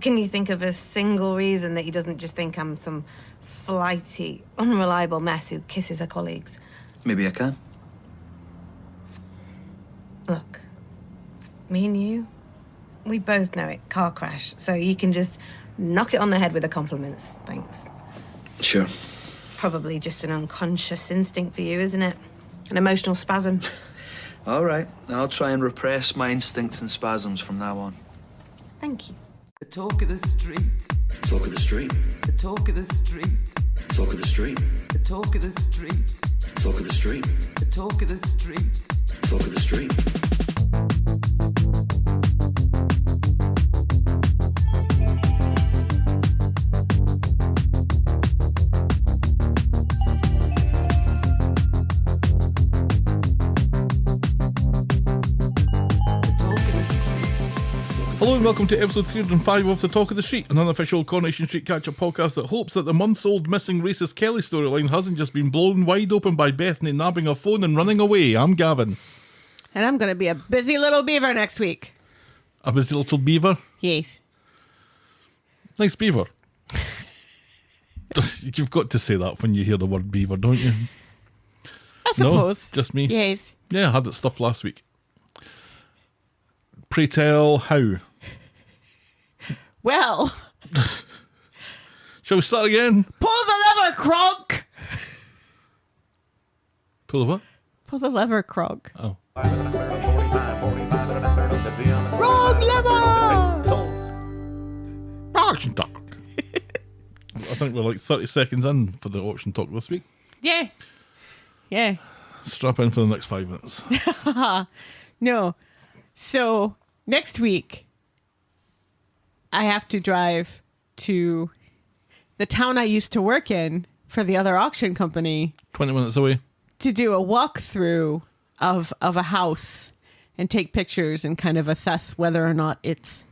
Can you think of a single reason that he doesn't just think I'm some flighty, unreliable mess who kisses her colleagues? Maybe I can. Look, me and you, we both know it. Car crash. So you can just knock it on the head with the compliments. Thanks. Sure. Probably just an unconscious instinct for you, isn't it? An emotional spasm. All right. I'll try and repress my instincts and spasms from now on. Thank you. The talk of the street. Talk of the street. The talk of the street. Talk of the street. The talk of the street. Talk of the street. The talk of the street. Talk of the street. Hello and welcome to episode 305 of The Talk of the Street, an unofficial Coronation Street catch-up podcast that hopes that the months-old missing racist Kelly storyline hasn't just been blown wide open by Bethany nabbing her phone and running away. I'm Gavin. And I'm going to be a busy little beaver next week. A busy little beaver? Yes. Nice beaver. You've got to say that when you hear the word beaver, don't you? I suppose. No, just me? Yes. Yeah, I had it stuffed last week. Pray tell how? Well. Shall we start again? Pull the lever, Krog! Pull the what? Pull the lever, Krog. Oh. Krog lever! Auction talk. I think we're like 30 seconds in for the auction talk this week. Yeah. Yeah. Strap in for the next 5 minutes. No. So, next week, I have to drive to the town I used to work in for the other auction company 20 minutes away. to do a walkthrough of a house and take pictures and kind of assess whether or not it's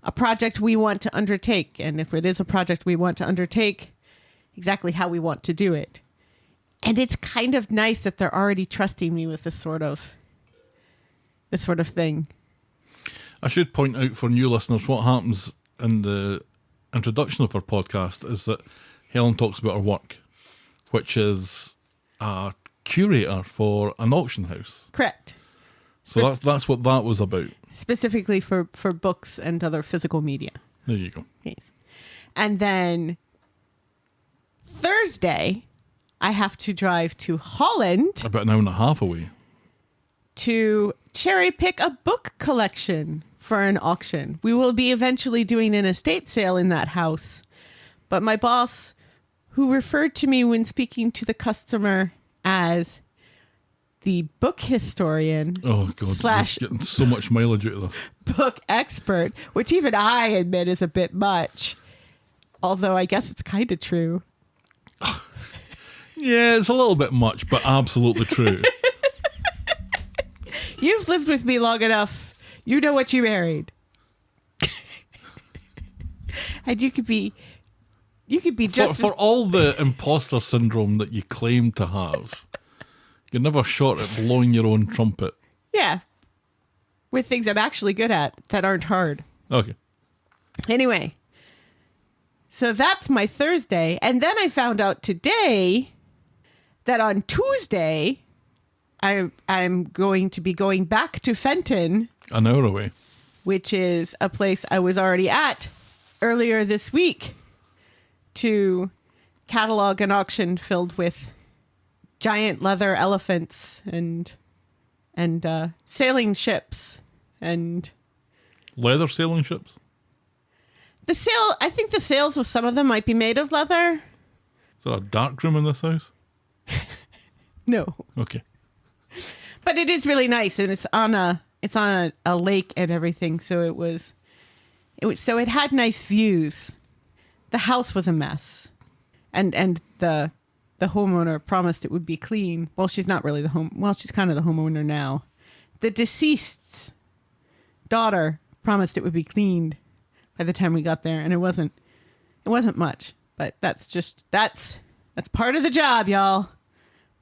a project we want to undertake. And if it is a project we want to undertake, exactly how we want to do it. And it's kind of nice that they're already trusting me with this sort of thing. I should point out for new listeners what happens in the introduction of our podcast is that Helen talks about her work, which is a curator for an auction house. Correct. So that's what that was about. Specifically for books and other physical media. There you go. Yes. And then Thursday, I have to drive to Holland About an hour and a half away. to cherry pick a book collection for an auction. We will be eventually doing an estate sale in that house. But my boss, who referred to me when speaking to the customer as the book historian Oh, God. Slash- You're getting so much mileage out of this. book expert, which even I admit is a bit much, although I guess it's kind of true. Yeah, it's a little bit much, but absolutely true. You've lived with me long enough. You know what you married. And you could be just For all the imposter syndrome that you claim to have, you're never short at blowing your own trumpet. yeah, with things I'm actually good at that aren't hard. Okay. Anyway, so that's my Thursday. And then I found out today that on Tuesday, I'm going to be going back to Fenton, An hour away. which is a place I was already at earlier this week, to catalog an auction filled with giant leather elephants and sailing ships. And Leather sailing ships? I think the sails of some of them might be made of leather. Is there a dark room in this house? No. Okay. But it is really nice, and it's on a lake and everything, so it had nice views. The house was a mess. And the homeowner promised it would be clean. Well, she's not really she's kind of the homeowner now. The deceased's daughter promised it would be cleaned by the time we got there, and it wasn't much, but that's part of the job, y'all.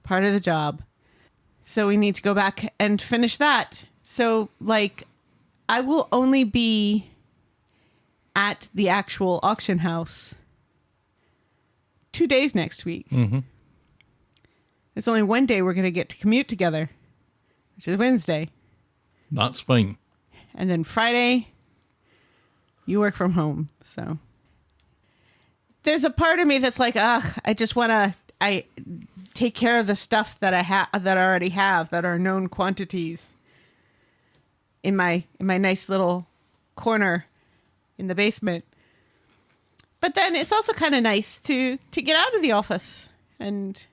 Part of the job. So we need to go back and finish that. So, like, I will only be at the actual auction house 2 days next week. Mm-hmm. There's only one day we're going to get to commute together, which is Wednesday. That's fine. And then Friday, you work from home. So there's a part of me that's like, I just want to take care of the stuff that I already have, that are known quantities in my nice little corner in the basement. But then it's also kind of nice to get out of the office and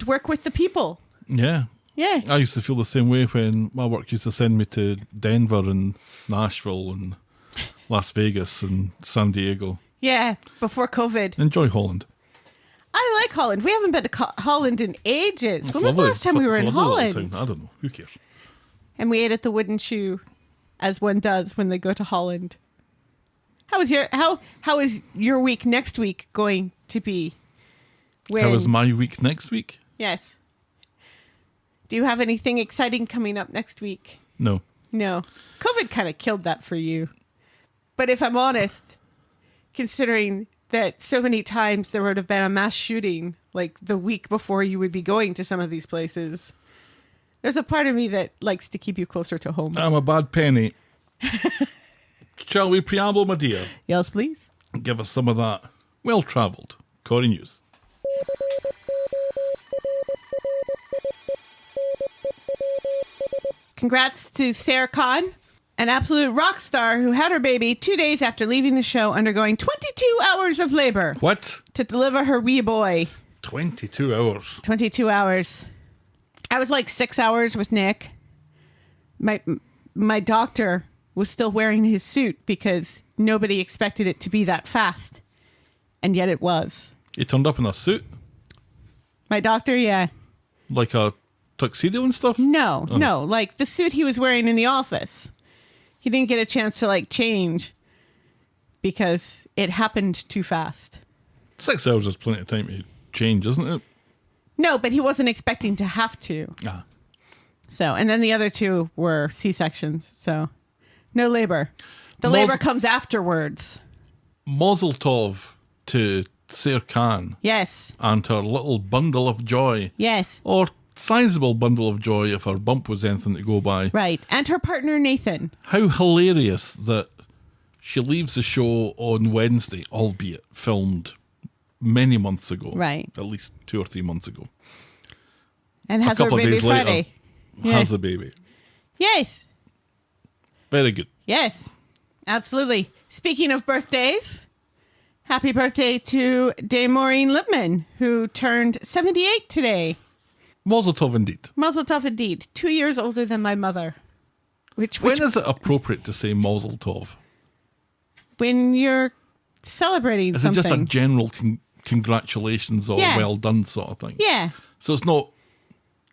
work with the people. Yeah. Yeah. I used to feel the same way when my work used to send me to Denver and Nashville and Las Vegas and San Diego. Yeah, before COVID. Enjoy Holland. I like Holland. We haven't been to Holland in ages. It's When was the lovely. last time we were in It's a lovely little Holland? town. I don't know. Who cares? And we ate at the Wooden Shoe, as one does when they go to Holland. How is your week next week going to be? How is my week next week? Yes. Do you have anything exciting coming up next week? No. No. COVID kind of killed that for you. But if I'm honest, considering that so many times there would have been a mass shooting like the week before you would be going to some of these places, there's a part of me that likes to keep you closer to home. I'm a bad penny. Shall we preamble, my dear? Yes, please. Give us some of that well-travelled Corrie news. Congrats to Sarah Khan, an absolute rock star who had her baby 2 days after leaving the show, undergoing 22 hours of labor What? to deliver her wee boy. 22 hours. 22 hours. I was like 6 hours with Nick. My doctor was still wearing his suit because nobody expected it to be that fast. And yet it was. He turned up in a suit? My doctor, yeah. Like a tuxedo and stuff? No, like the suit he was wearing in the office. He didn't get a chance to like change because it happened too fast. 6 hours is plenty of time to change, isn't it? No, but he wasn't expecting to have to. Ah. So, and then the other two were C-sections. So, no labor. The labor comes afterwards. Mazel tov to Sarah Khan Yes. and her little bundle of joy. Yes. Or sizable bundle of joy if her bump was anything to go by. Right. And her partner, Nathan. How hilarious that she leaves the show on Wednesday, albeit filmed many months ago. Right. At least 2 or 3 months ago. And has a her couple of baby days Friday. later, has the baby. Yes. Very good. Yes. Absolutely. Speaking of birthdays, happy birthday to Dame Maureen Lipman, who turned 78 today. Mazel tov indeed. Mazel tov indeed. 2 years older than my mother. Which When is it appropriate to say mazel tov? when you're celebrating Is something. it just a general congratulations or Yeah. well done sort of thing? Yeah. So it's not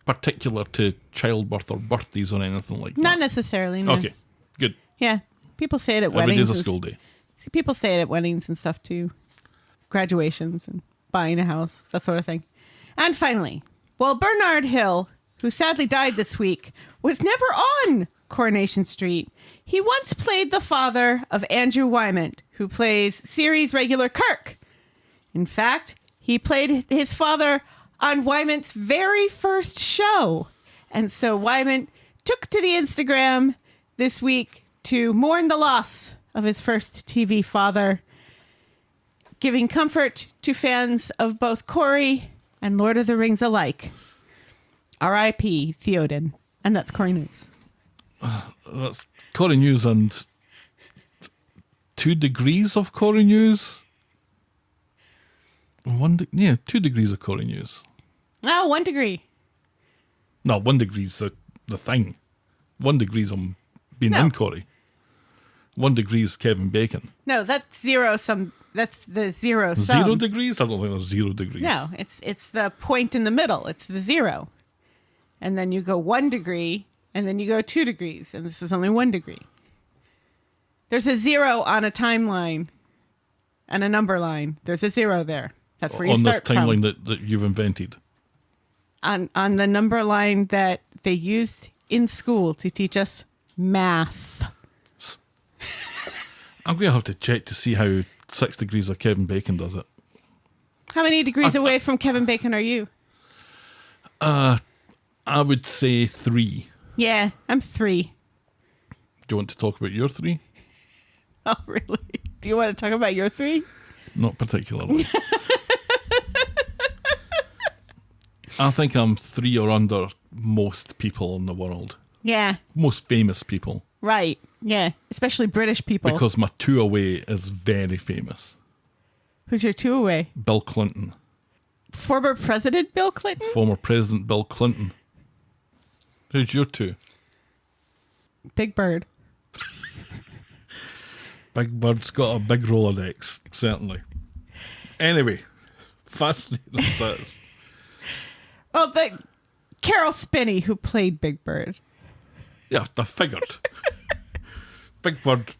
particular to childbirth or birthdays or anything like Not that? necessarily, no. Okay, good. Yeah. People say it at Every weddings. day's a school day. See, people say it at weddings and stuff too. Graduations and buying a house, that sort of thing. And finally, well, Bernard Hill, who sadly died this week, was never on Coronation Street. He once played the father of Andrew Wymant, who plays series regular Kirk. In fact, he played his father on Wymant's very first show. And so Wymant took to the Instagram this week to mourn the loss of his first TV father, giving comfort to fans of both Corrie and Lord of the Rings alike. R.I.P. Theoden. And that's Corrie News. That's Corrie News and 2 degrees of Corrie News. 2 degrees of Corrie News. Oh, 1 degree. No, 1 degree's the thing. 1 degree's on being No. in Corrie. 1 degree's Kevin Bacon. No, that's zero sum. That's the zero sum. 0 degrees? I don't think there's 0 degrees. No, it's the point in the middle. It's the zero. And then you go 1 degree, and then you go 2 degrees, and this is only 1 degree. There's a zero on a timeline and a number line. There's a zero there. That's where you on this start from. timeline that you've invented. On the number line that they used in school to teach us math. I'm going to have to check to see how 6 Degrees of Kevin Bacon does it. How many degrees away from Kevin Bacon are you? I would say 3. Yeah, I'm 3. Do you want to talk about your 3? Oh, really? Do you want to talk about your 3? Not particularly. I think I'm 3 or under most people in the world. Yeah. Most famous people. Right. Yeah. Especially British people. Because my 2 away is very famous. Who's your 2 away? Bill Clinton. Former President Bill Clinton? Former President Bill Clinton. Who's your 2? Big Bird. Big Bird's got a big Rolodex, certainly. Anyway, fascinating as that is. Well, the Carol Spinney, who played Big Bird. Yeah, I figured. Big Bird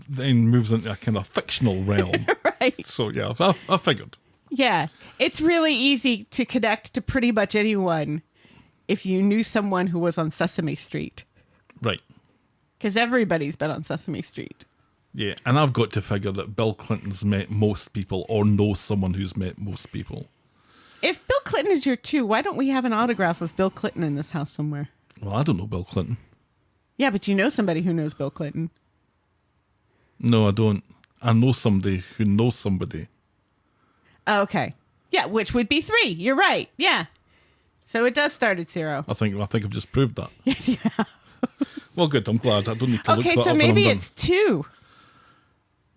then moves into a kind of fictional realm. Right. So, yeah, I figured. Yeah. It's really easy to connect to pretty much anyone if you knew someone who was on Sesame Street. Right. Because everybody's been on Sesame Street. Yeah, and I've got to figure that Bill Clinton's met most people or knows someone who's met most people. If Bill Clinton is your 2, why don't we have an autograph of Bill Clinton in this house somewhere? Well, I don't know Bill Clinton. Yeah, but you know somebody who knows Bill Clinton. No, I don't. I know somebody who knows somebody. Oh, okay. Yeah, which would be 3. You're right. Yeah. So it does start at 0. I think I've just proved that. Yes, you have. Well, good. I'm glad. I don't need to look Okay, that so up maybe when I'm it's 2.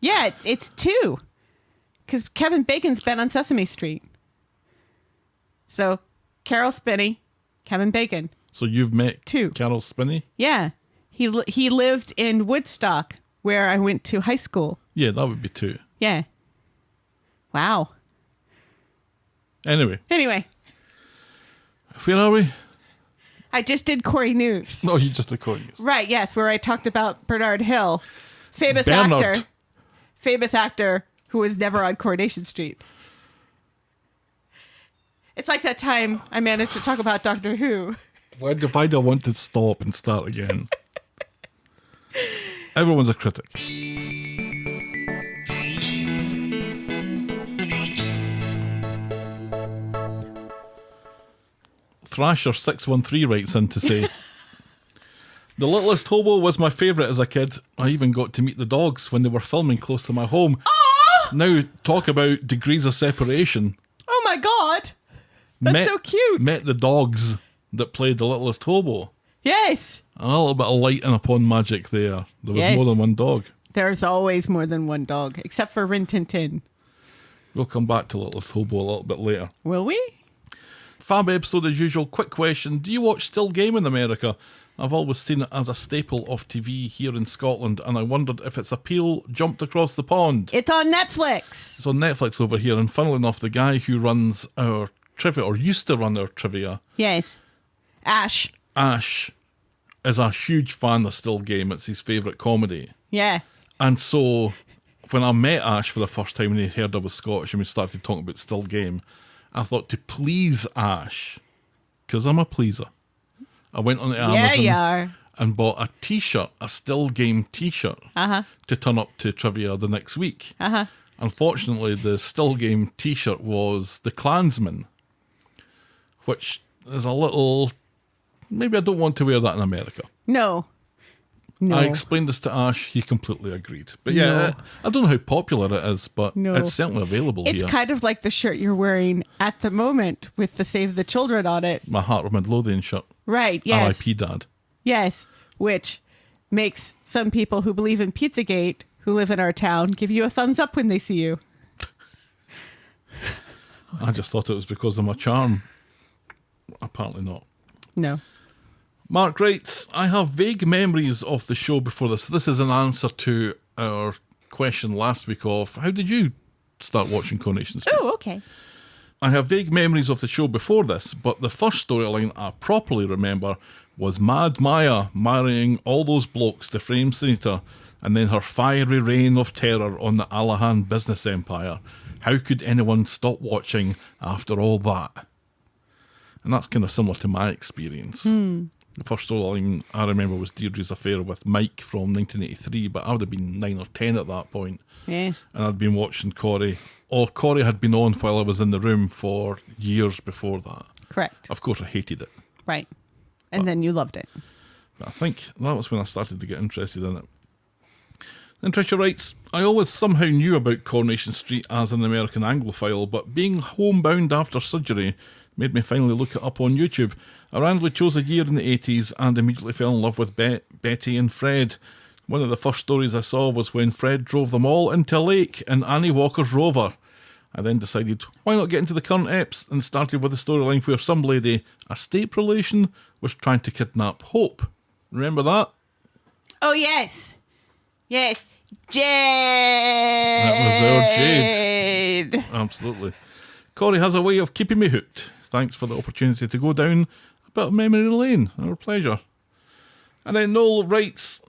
Yeah, it's 2. Because Kevin Bacon's been on Sesame Street. So, Carol Spinney, Kevin Bacon. done. So you've met 2. Carol Spinney? Yeah. He lived in Woodstock, where I went to high school. Yeah, that would be 2. Yeah. Wow. Anyway, Anyway, where are we? I just did Corrie News. No, you just recording us. Right, yes, where I talked about Bernard Hill, famous Bernard. actor who was never on Coronation Street. It's like that time I managed to talk about Doctor Who. Why do I want to stop and start again? Everyone's a critic. Thrasher613 writes in to say, The Littlest Hobo was my favourite as a kid. I even got to meet the dogs when they were filming close to my home. Oh! Now, talk about degrees of separation. Oh my God. That's so cute. Met the dogs that played The Littlest Hobo. Yes. A little bit of lighting upon magic there. There was Yes. more than one dog. There's always more than one dog, except for Rin Tin Tin. We'll come back to Littlest Hobo a little bit later. Will we? Fab episode as usual. Quick question. Do you watch Still Game in America? I've always seen it as a staple of TV here in Scotland, and I wondered if its appeal jumped across the pond. It's on Netflix. It's on Netflix over here, and funnily enough, the guy who runs our trivia, or used to run our trivia, Yes. Ash. is a huge fan of Still Game. It's his favourite comedy. Yeah. And so, when I met Ash for the first time and he heard I was Scottish and we started talking about Still Game, I thought to please Ash, because I'm a pleaser, I went on to Amazon you are. and bought a t-shirt, a Still Game t-shirt, to turn up to trivia the next week. Unfortunately, the Still Game t-shirt was the Klansman, which is a little... Maybe I don't want to wear that in America. No. I explained this to Ash. He completely agreed. But yeah, I don't know how popular it is, but it's certainly available It's here. kind of like the shirt you're wearing at the moment with the Save the Children on it. My Heart of Midlothian shirt. Right, yes. R.I.P. Dad. Yes, which makes some people who believe in Pizzagate, who live in our town, give you a thumbs up when they see you. I just thought it was because of my charm. Apparently not. No. Mark writes, I have vague memories of the show before this. This is an answer to our question last week of, how did you start watching Coronation Street? Oh, okay. I have vague memories of the show before this, but the first storyline I properly remember was Mad Maya marrying all those blokes to frame Sunita, and then her fiery reign of terror on the Alahan business empire. How could anyone stop watching after all that? And that's kind of similar to my experience. The first storyline I remember was Deirdre's affair with Mike from 1983, but I would have been 9 or 10 at that point. Yeah. And I'd been watching Corrie, or Corrie had been on while I was in the room for years before that. Correct. Of course, I hated it. Right. And then you loved it. But I think that was when I started to get interested in it. Then Tricia writes, I always somehow knew about Coronation Street as an American Anglophile, but being homebound after surgery made me finally look it up on YouTube. I randomly chose a year in the 80s and immediately fell in love with Betty and Fred. One of the first stories I saw was when Fred drove them all into a lake in Annie Walker's Rover. I then decided, why not get into the current eps, and started with a storyline where some lady, a state relation, was trying to kidnap Hope. Remember that? Oh, yes. Yes. Jade. That was our Jade. Absolutely. Corrie has a way of keeping me hooked. Thanks for the opportunity to go down a bit of memory lane. Our pleasure. And then Noel writes,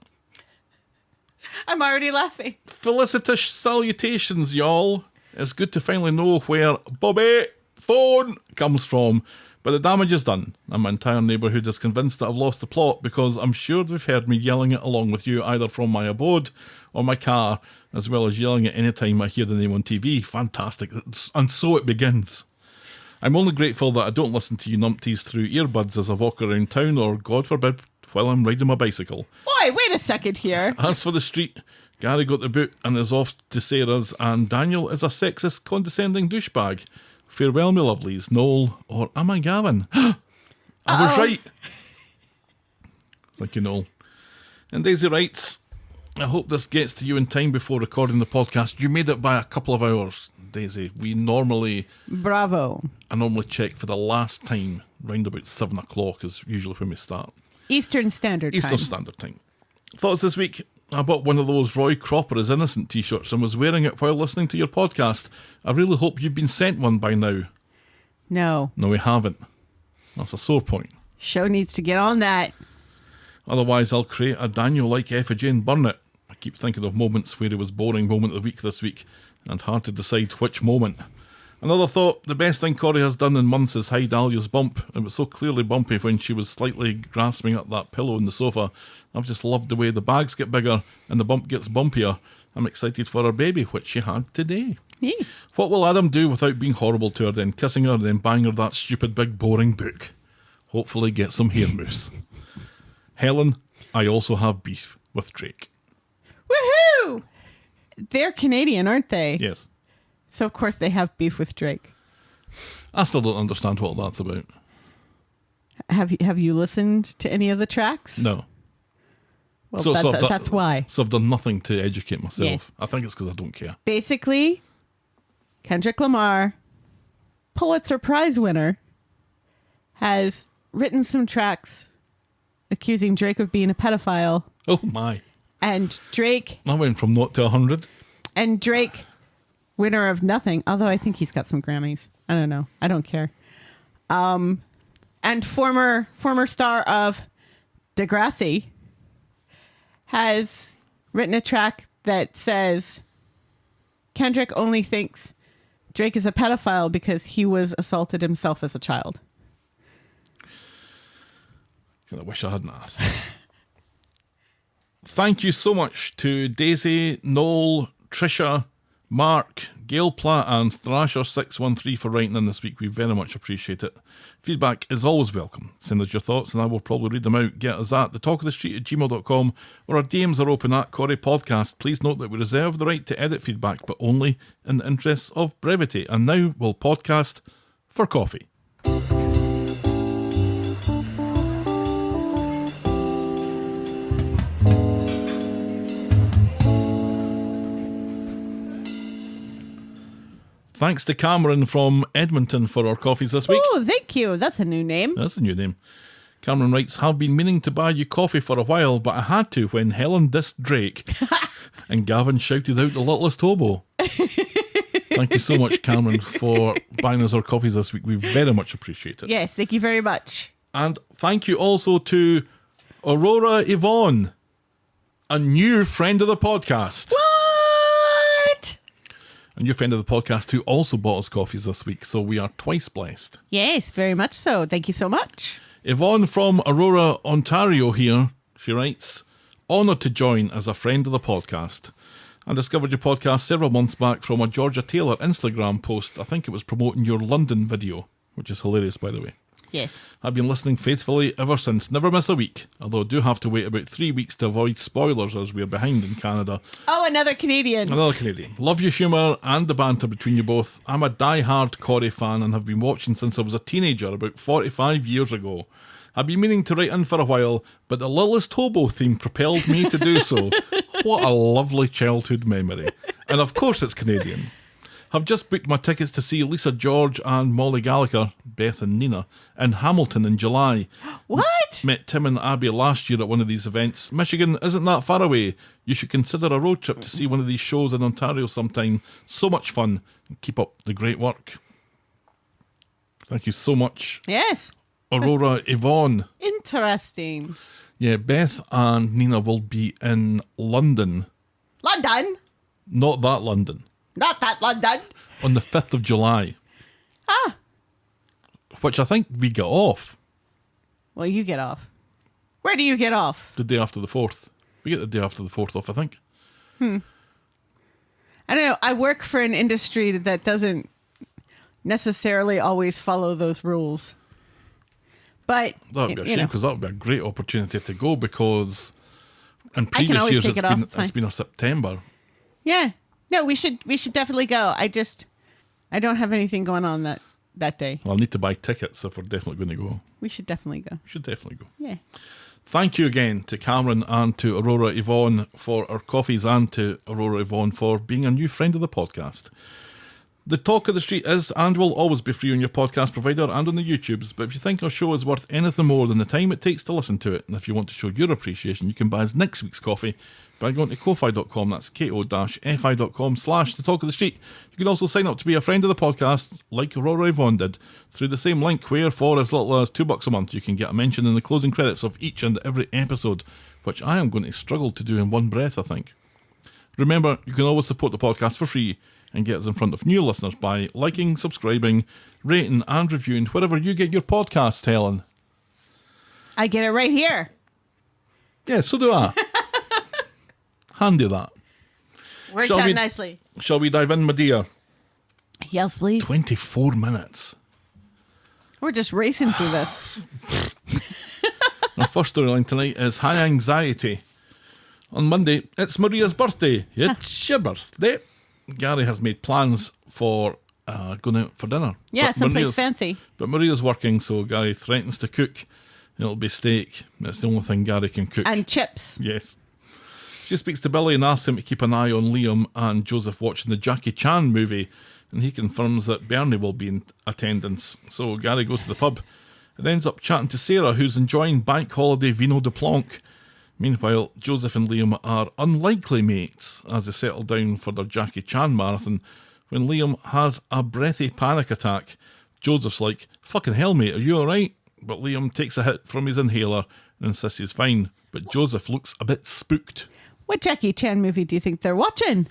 I'm already laughing. felicitous salutations, y'all. It's good to finally know where Bobby phone comes from. But the damage is done, and my entire neighbourhood is convinced that I've lost the plot because I'm sure they've heard me yelling it along with you either from my abode or my car, as well as yelling it any time I hear the name on TV. Fantastic. And so it begins. I'm only grateful that I don't listen to you numpties through earbuds as I walk around town or, God forbid, while I'm riding my bicycle. Boy, wait a second here. As for the street, Gary got the boot and is off to Sarah's, and Daniel is a sexist, condescending douchebag. Farewell, my lovelies. Noel, or am I Gavin? I was right. Thank you, Noel. And Daisy writes, I hope this gets to you in time before recording the podcast. You made it by a couple of hours, Daisy. I normally check for the last time, round about 7 o'clock is usually when we start. Eastern Standard Time. Thoughts this week? I bought one of those Roy Cropper is Innocent t-shirts and was wearing it while listening to your podcast. I really hope you've been sent one by now. No, we haven't. That's a sore point. Show needs to get on that. Otherwise, I'll create a Daniel-like effigy and burn it. I keep thinking of moments where it was boring moment of the week this week, and hard to decide which moment. Another thought, the best thing Corrie has done in months is hide Alya's bump. It was so clearly bumpy when she was slightly grasping at that pillow on the sofa. I've just loved the way the bags get bigger and the bump gets bumpier. I'm excited for her baby, which she had today. Yeah. What will Adam do without being horrible to her, then kissing her, then buying her that stupid big boring book? Hopefully get some hair mousse. Helen, I also have beef with Drake. Woohoo! They're Canadian, aren't they? Yes. So of course they have beef with Drake. I still don't understand what that's about. Have you listened to any of the tracks? No. Well, that's why. So I've done nothing to educate myself. Yes. I think it's because I don't care. Basically, Kendrick Lamar, Pulitzer Prize winner, has written some tracks accusing Drake of being a pedophile. Oh my. And Drake... I went from 0 to 100. And Drake, winner of nothing, although I think he's got some Grammys. I don't know. I don't care. And former star of Degrassi has written a track that says Kendrick only thinks Drake is a pedophile because he was assaulted himself as a child. I wish I hadn't asked. Thank you so much to Daisy, Noel, Trisha, Mark, Gail Platt and Thrasher613 for writing in this week. We very much appreciate it. Feedback is always welcome. Send us your thoughts and I will probably read them out. Get us at thetalkofthestreet@gmail.com or our DMs are open at Corrie Podcast. Please note that we reserve the right to edit feedback, but only in the interests of brevity. And now we'll podcast for coffee. Thanks to Cameron from Edmonton for our coffees this week. Oh, thank you. That's a new name. That's a new name. Cameron writes, have been meaning to buy you coffee for a while, but I had to when Helen dissed Drake and Gavin shouted out the littlest hobo. Thank you so much, Cameron, for buying us our coffees this week. We very much appreciate it. Yes, thank you very much. And thank you also to Aurora Yvonne, a new friend of the podcast. What? A new friend of the podcast who also bought us coffees this week, so we are twice blessed. Yes, very much so. Thank you so much. Yvonne from Aurora, Ontario here. She writes, honoured to join as a friend of the podcast. I discovered your podcast several months back from a Georgia Taylor Instagram post. I think it was promoting your London video, which is hilarious, by the way. Yes. I've been listening faithfully ever since. Never miss a week, although I do have to wait about 3 weeks to avoid spoilers as we're behind in Canada. Oh, another Canadian. Another Canadian. Love your humour and the banter between you both. I'm a die-hard Corrie fan and have been watching since I was a teenager about 45 years ago. I've been meaning to write in for a while, but the Littlest Hobo theme propelled me to do so. What a lovely childhood memory. And of course it's Canadian. I've just booked my tickets to see Lisa George and Molly Gallagher, Beth and Nina, in Hamilton in July. What? Met Tim and Abby last year at one of these events. Michigan isn't that far away. You should consider a road trip to see one of these shows in Ontario sometime. So much fun. Keep up the great work. Thank you so much. Yes. Aurora Yvonne. Interesting. Yeah, Beth and Nina will be in London. London? Not that London. Not that London. On the 5th of July. Ah. Which I think we get off. Well, you get off. Where do you get off? The day after the 4th. We get the day after the 4th off, I think. I don't know. I work for an industry that doesn't necessarily always follow those rules. But, That would be a shame because that would be a great opportunity to go because in I can previous always years take it off, it's fine. it's been a September. yeah. No, we should definitely go. I don't have anything going on that day. I'll need to buy tickets if we're definitely going to go. We should definitely go. We should definitely go. Yeah. Thank you again to Cameron and to Aurora Yvonne for our coffees and to Aurora Yvonne for being a new friend of the podcast. The Talk of the Street is and will always be free on your podcast provider and on the YouTubes, but if you think our show is worth anything more than the time it takes to listen to it, and if you want to show your appreciation, you can buy us next week's coffee by going to ko-fi.com, that's ko-fi.com/The Talk of the Street. You can also sign up to be a friend of the podcast, like Aurora Yvonne did, through the same link where for as little as $2 a month you can get a mention in the closing credits of each and every episode, which I am going to struggle to do in one breath, I think. Remember, you can always support the podcast for free and get us in front of new listeners by liking, subscribing, rating and reviewing wherever you get your podcasts, Helen. I get it right here. Yeah, so do I. Handy that. Works Shall out we- nicely. Shall we dive in, my dear? Yes, please. 24 minutes. We're just racing through this. Our first storyline tonight is high anxiety. On Monday, it's Maria's birthday. It's your birthday. Gary has made plans for going out for dinner. Yeah, But someplace Maria's- fancy. But Maria's working, so Gary threatens to cook. It'll be steak. That's the only thing Gary can cook. And chips. Yes. She speaks to Billy and asks him to keep an eye on Liam and Joseph watching the Jackie Chan movie, and he confirms that Bernie will be in attendance. So Gary goes to the pub and ends up chatting to Sarah, who's enjoying bank holiday vino de Blanc. Meanwhile, Joseph and Liam are unlikely mates as they settle down for their Jackie Chan marathon when Liam has a breathy panic attack. Joseph's like, fucking hell, mate, are you alright? But Liam takes a hit from his inhaler and insists he's fine. But Joseph looks a bit spooked. What Jackie Chan movie do you think they're watching?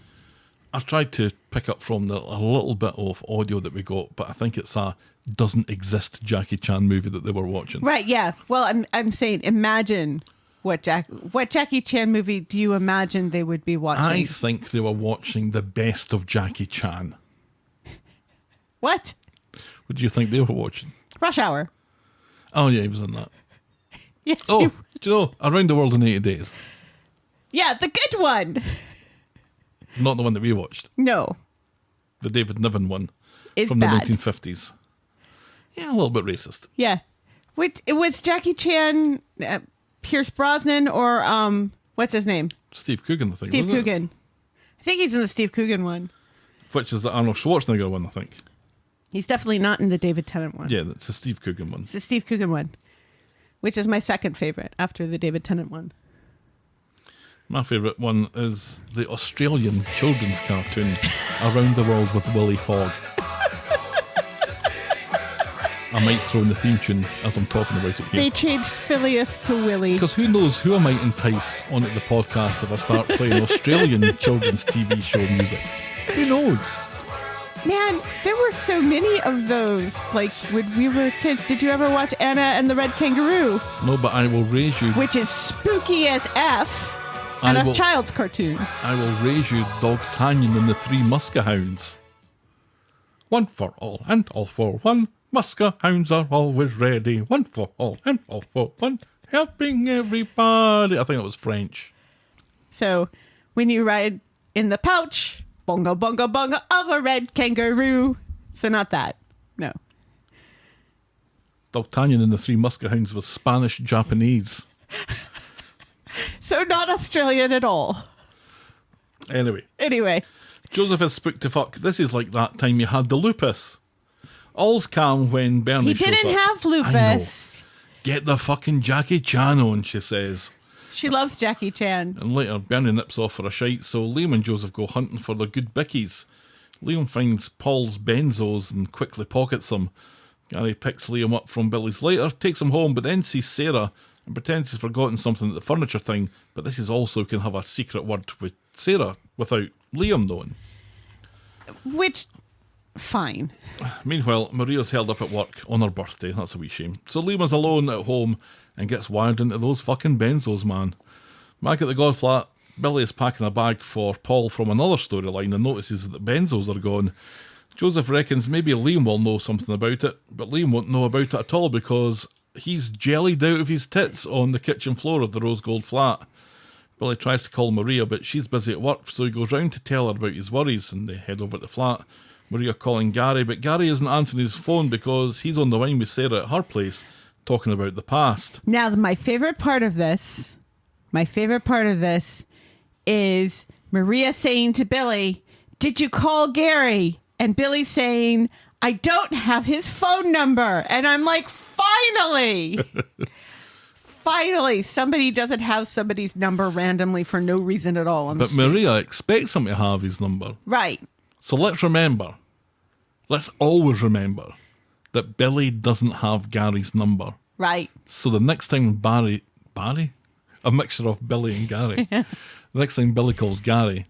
I tried to pick up from a little bit of audio that we got, but I think it's a doesn't exist Jackie Chan movie that they were watching. Right, yeah. Well, I'm saying imagine what Jackie Chan movie do you imagine they would be watching? I think they were watching the best of Jackie Chan. What? What do you think they were watching? Rush Hour. Oh yeah, he was in that. Yes. Oh, do you know, Around the World in 80 Days? Yeah, the good one. Not the one that we watched. No. The David Niven one. It's from bad. the 1950s. Yeah, a little bit racist. Yeah. It was Jackie Chan, Pierce Brosnan, or what's his name? Steve Coogan, I think. Steve wasn't it? Coogan. I think he's in the Steve Coogan one. Which is the Arnold Schwarzenegger one, I think. He's definitely not in the David Tennant one. Yeah, that's the Steve Coogan one. It's the Steve Coogan one, which is my second favorite after the David Tennant one. My favourite one is the Australian children's cartoon Around the World with Willy Fogg. I might throw in the theme tune as I'm talking about it here. They changed Phileas to Willy. Because who knows who I might entice onto the podcast if I start playing Australian children's TV show music. Who knows? Man, there were so many of those. Like, when we were kids, did you ever watch Anna and the Red Kangaroo? No, but I will raise you. Which is spooky as F. And a child's cartoon. I will raise you D'Artagnan and the Three Muskehounds. One for all and all for one. Muskehounds are always ready. One for all and all for one. Helping everybody. I think it was French. So, when you ride in the pouch, bongo, bongo, bongo of a red kangaroo. So not that. No. D'Artagnan and the Three Muskehounds was Spanish-Japanese. So not Australian at all. Anyway. Joseph is spooked to fuck. This is like that time you had the lupus. All's calm when Bernie shows up. He didn't have lupus. I know. Get the fucking Jackie Chan on, she says. She loves Jackie Chan. And later, Bernie nips off for a shite, so Liam and Joseph go hunting for their good bickies. Liam finds Paul's benzos and quickly pockets them. Gary picks Liam up from Billy's later, takes him home, but then sees Sarah and pretends he's forgotten something at the furniture thing, but this is also can have a secret word with Sarah without Liam knowing. Which, fine. Meanwhile, Maria's held up at work on her birthday. That's a wee shame. So Liam is alone at home and gets wired into those fucking benzos, man. Back at the God flat, Billy is packing a bag for Paul from another storyline and notices that the benzos are gone. Joseph reckons maybe Liam will know something about it, but Liam won't know about it at all because he's jellied out of his tits on the kitchen floor of the rose gold flat. Billy tries to call Maria, but she's busy at work, so he goes round to tell her about his worries, and they head over to the flat. Maria calling Gary, but Gary isn't answering his phone because he's on the line with Sarah at her place, talking about the past. Now, my favorite part of this is Maria saying to Billy, "Did you call Gary?" And Billy saying, "I don't have his phone number." And I'm like, finally! Finally, somebody doesn't have somebody's number randomly for no reason at all on the street. Maria expects him to have his number. Right. So let's always remember that Billy doesn't have Gary's number. Right. So the next time Barry? A mixture of Billy and Gary. The next time Billy calls Gary,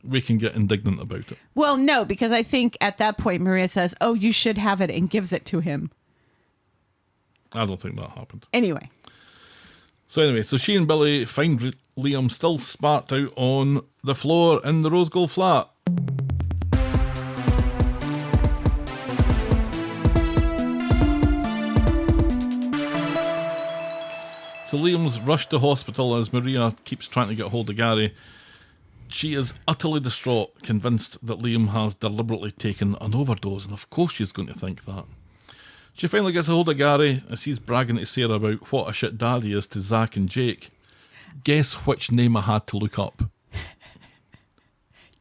we can get indignant about it. Well, no, because I think at that point Maria says, "Oh, you should have it," and gives it to him. I don't think that happened. Anyway, so she and Billy find Liam still sparked out on the floor in the rose gold flat. So Liam's rushed to hospital as Maria keeps trying to get hold of Gary. She is utterly distraught, convinced that Liam has deliberately taken an overdose, and of course she's going to think that. She finally gets a hold of Gary as he's bragging to Sarah about what a shit dad he is to Zach and Jake. Guess which name I had to look up?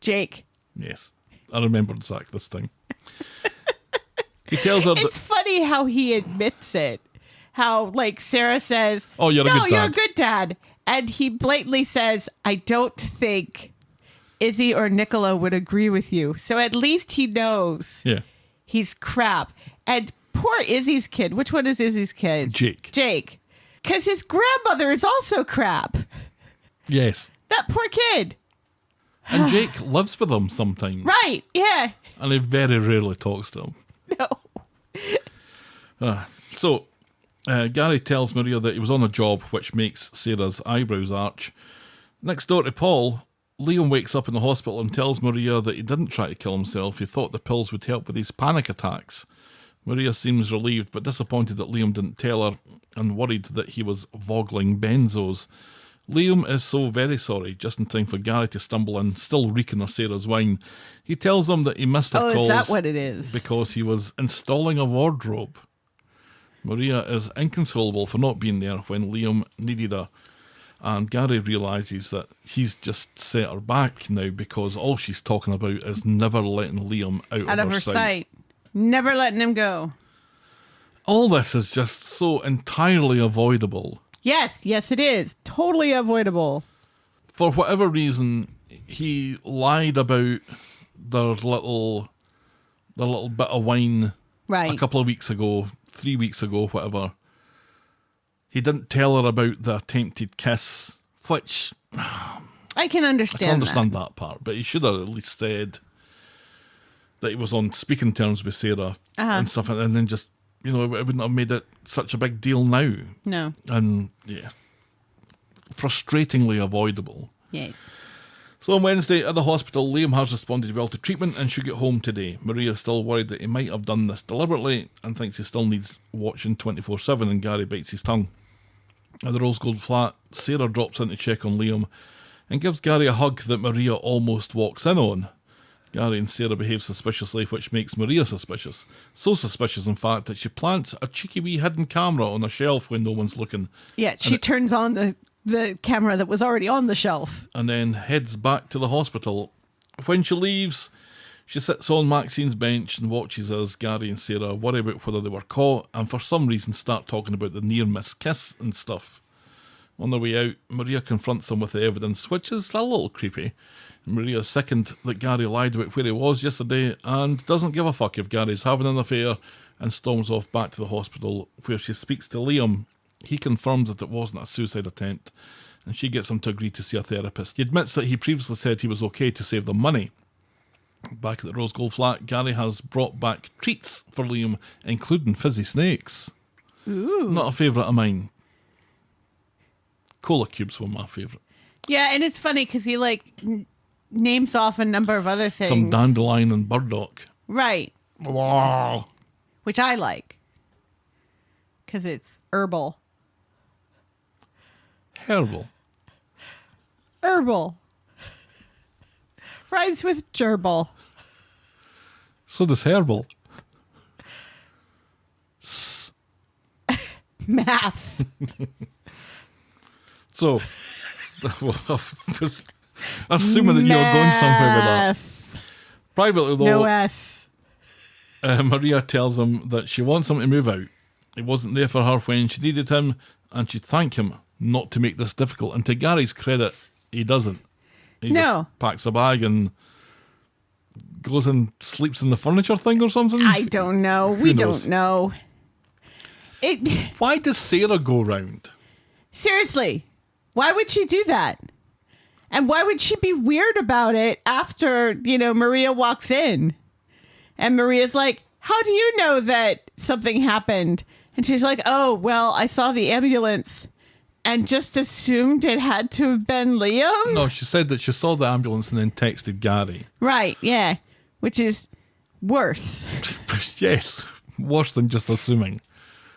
Jake. Yes, I remembered Zach this time. He tells her it's funny how he admits it. How, like, Sarah says, "Oh, you're a good dad." You're a good dad. And he blatantly says, "I don't think Izzy or Nicola would agree with you." So at least he knows he's crap. And poor Izzy's kid. Which one is Izzy's kid? Jake. Because his grandmother is also crap. Yes. That poor kid. And Jake lives with him sometimes. Right, yeah. And he very rarely talks to him. No. Gary tells Maria that he was on a job, which makes Sarah's eyebrows arch. Next door to Paul, Liam wakes up in the hospital and tells Maria that he didn't try to kill himself. He thought the pills would help with his panic attacks. Maria seems relieved but disappointed that Liam didn't tell her and worried that he was vogling benzos. Liam is so very sorry, just in time for Gary to stumble in, still reeking of Sarah's wine. He tells him that he missed her calls. Oh, is that what it is? Because he was installing a wardrobe. Maria is inconsolable for not being there when Liam needed her, and Gary realises that he's just set her back now because all she's talking about is never letting Liam out of her sight. Never letting him go. All this is just so entirely avoidable. Yes, it is. Totally avoidable. For whatever reason, he lied about their little bit of wine a couple of weeks ago, 3 weeks ago, whatever. He didn't tell her about the attempted kiss, which I can understand. that part, but he should have at least said that he was on speaking terms with Sarah and stuff, and then just, it wouldn't have made it such a big deal now. No. And, yeah. Frustratingly avoidable. Yes. So on Wednesday at the hospital, Liam has responded well to treatment and should get home today. Maria's still worried that he might have done this deliberately and thinks he still needs watching 24/7, and Gary bites his tongue. At the Rose Gold flat, Sarah drops in to check on Liam and gives Gary a hug that Maria almost walks in on. Gary and Sarah behave suspiciously, which makes Maria suspicious. So suspicious, in fact, that she plants a cheeky wee hidden camera on a shelf when no one's looking. Yeah, she turns on the camera that was already on the shelf. And then heads back to the hospital. When she leaves, she sits on Maxine's bench and watches as Gary and Sarah worry about whether they were caught and for some reason start talking about the near-miss kiss and stuff. On their way out, Maria confronts them with the evidence, which is a little creepy. Maria's sickened that Gary lied about where he was yesterday and doesn't give a fuck if Gary's having an affair, and storms off back to the hospital where she speaks to Liam. He confirms that it wasn't a suicide attempt, and she gets him to agree to see a therapist. He admits that he previously said he was okay to save them money. Back at the Rose Gold flat, Gary has brought back treats for Liam, including fizzy snakes. Ooh. Not a favourite of mine. Cola cubes were my favourite. Yeah, and it's funny because he names off a number of other things. Some dandelion and burdock. Right. Wow. Which I like. Because it's herbal. Herbal. Herbal. Rhymes with gerbil. So does herbal. Math. So, assuming that you were going somewhere with that. Privately, though, No S. Maria tells him that she wants him to move out. He wasn't there for her when she needed him, and she'd thank him not to make this difficult. And to Gary's credit, he doesn't. He No. just packs a bag and goes and sleeps in the furniture thing or something. I don't know. Who We knows? don't know. Why does Sarah go round? Seriously, why would she do that? And why would she be weird about it after, Maria walks in? And Maria's like, how do you know that something happened? And she's like, oh, well, I saw the ambulance and just assumed it had to have been Liam? No, she said that she saw the ambulance and then texted Gary. Right, yeah. Which is worse. Yes, worse than just assuming.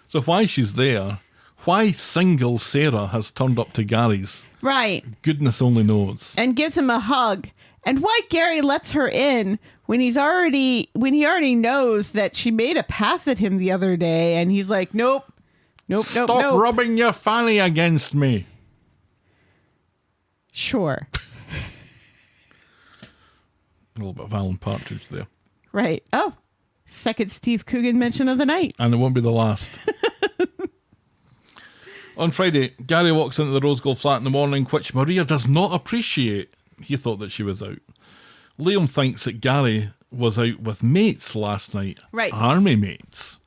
So why she's there, why single Sarah has turned up to Gary's, Right. goodness only knows. And gives him a hug. And why Gary lets her in when he already knows that she made a pass at him the other day, and he's like, nope. Stop rubbing your fanny against me. Sure. A little bit of Alan Partridge there. Right. Oh, second Steve Coogan mention of the night. And it won't be the last. On Friday, Gary walks into the Rose Gold flat in the morning, which Maria does not appreciate. He thought that she was out. Liam thinks that Gary was out with mates last night. Right. Army mates.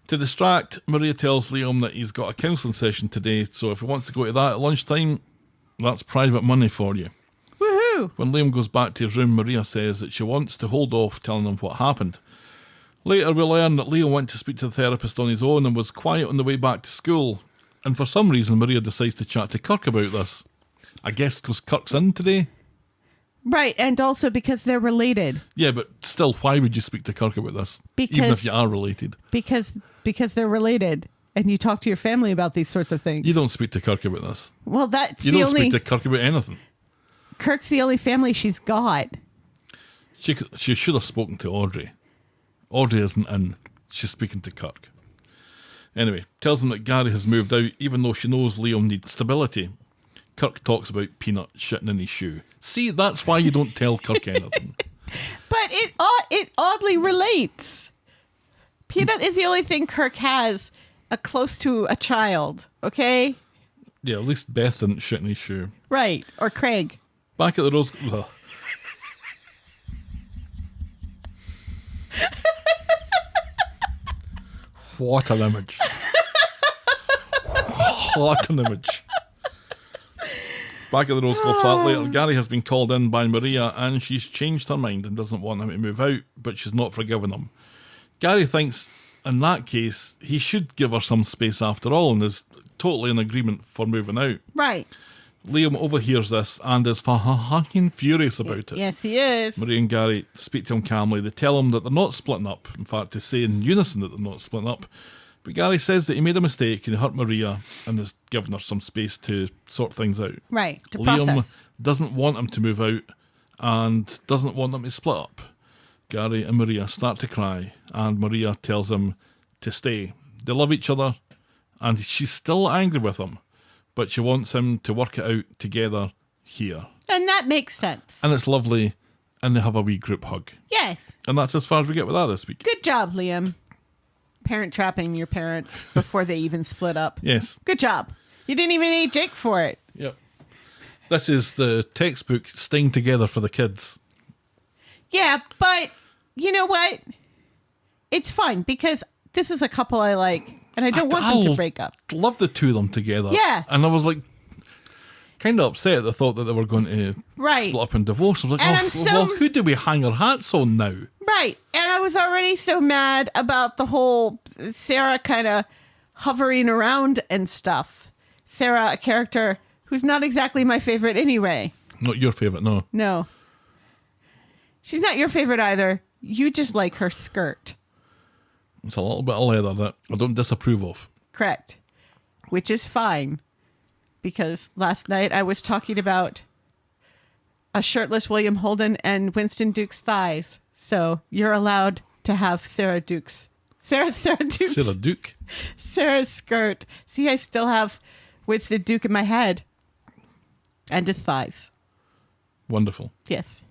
To distract, Maria tells Liam that he's got a counselling session today, so if he wants to go to that at lunchtime, that's private money for you. Woohoo! When Liam goes back to his room, Maria says that she wants to hold off telling him what happened. Later, we learn that Liam went to speak to the therapist on his own and was quiet on the way back to school. And for some reason, Maria decides to chat to Kirk about this. I guess because Kirk's in today? Right, and also because they're related. Yeah, but still, why would you speak to Kirk about this? Even if you are related. Because they're related. And you talk to your family about these sorts of things. You don't speak to Kirk about this. Well, that's You the don't only... speak to Kirk about anything. Kirk's the only family she's got. She should have spoken to Audrey. Audrey isn't in. She's speaking to Kirk. Anyway, tells him that Gary has moved out, even though she knows Liam needs stability. Kirk talks about Peanut shitting in his shoe. See, that's why you don't tell Kirk anything. But it oddly relates. Peanut is the only thing Kirk has close to a child, okay? Yeah, at least Beth didn't shit in his shoe. Right, or Craig. Back at the Rose... Ugh. What an image. What an image. Back at the Roscoe flat later, Gary has been called in by Maria and she's changed her mind and doesn't want him to move out, but she's not forgiven him. Gary thinks in that case he should give her some space after all and is totally in agreement for moving out. Right. Liam overhears this and is fucking furious about it. Yes, he is. Maria and Gary speak to him calmly. They tell him that they're not splitting up. In fact, they say in unison that they're not splitting up. But Gary says that he made a mistake and he hurt Maria and has given her some space to sort things out. Right, to Liam process. doesn't want him to move out and doesn't want them to split up. Gary and Maria start to cry and Maria tells him to stay. They love each other and she's still angry with him, but she wants him to work it out together here. And that makes sense. And it's lovely, and they have a wee group hug. Yes. And that's as far as we get with that this week. Good job, Liam. Parent trapping your parents before they even split up. Yes. Good job. You didn't even need Jake for it. Yep. This is the textbook staying together for the kids. Yeah, but you know what? It's fine because this is a couple I like, and I don't want them to break up. Love the two of them together. Yeah. And I was like, kind of upset at the thought that they were going to split up and divorce. I was like, And well, who do we hang our hats on now? Right. And I was already so mad about the whole Sarah kind of hovering around and stuff. Sarah, a character who's not exactly my favorite anyway. Not your favourite, no. No. She's not your favorite either. You just like her skirt. It's a little bit of leather that I don't disapprove of. Correct. Which is fine. Because last night I was talking about a shirtless William Holden and Winston Duke's thighs. So you're allowed to have Sarah Duke's. Sarah Duke. Sarah's skirt. See, I still have Winston Duke in my head. And his thighs. Wonderful. Yes.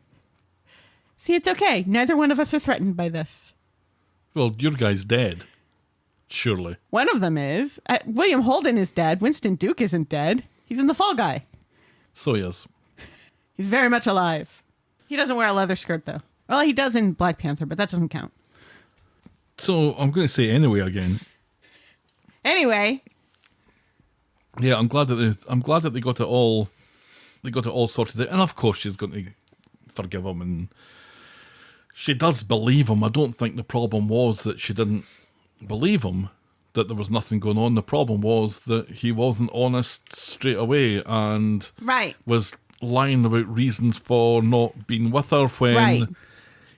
See, it's okay. Neither one of us are threatened by this. Well, your guy's dead. Surely. One of them is. William Holden is dead. Winston Duke isn't dead. He's in The Fall Guy. So he is. He's very much alive. He doesn't wear a leather skirt, though. Well, he does in Black Panther, but that doesn't count. So I'm going to say anyway again. Anyway. Yeah, I'm glad that they got it all. They got it all sorted out, and of course she's going to forgive him, and she does believe him. I don't think the problem was that she didn't believe him, that there was nothing going on. The problem was that he wasn't honest straight away and was lying about reasons for not being with her when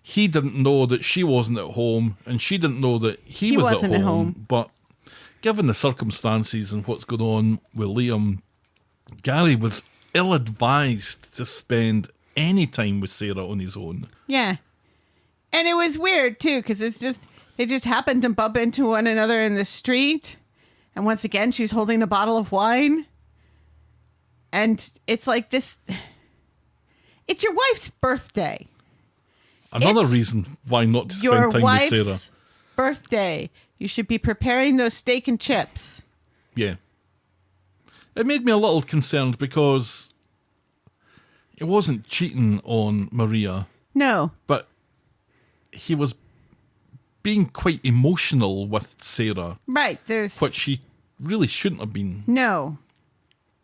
he didn't know that she wasn't at home and she didn't know that he was wasn't at at home. home. But given the circumstances and what's going on with Liam, Gary was ill-advised to spend any time with Sarah on his own. Yeah. And it was weird, too, because they just happened to bump into one another in the street. And once again, she's holding a bottle of wine. And it's like this. It's your wife's birthday. Another It's reason why not to Your spend time with wife's Sarah. birthday. You should be preparing those steak and chips. Yeah. It made me a little concerned because he wasn't cheating on Maria, No. but he was being quite emotional with Sarah, Right. which she really shouldn't have been. No.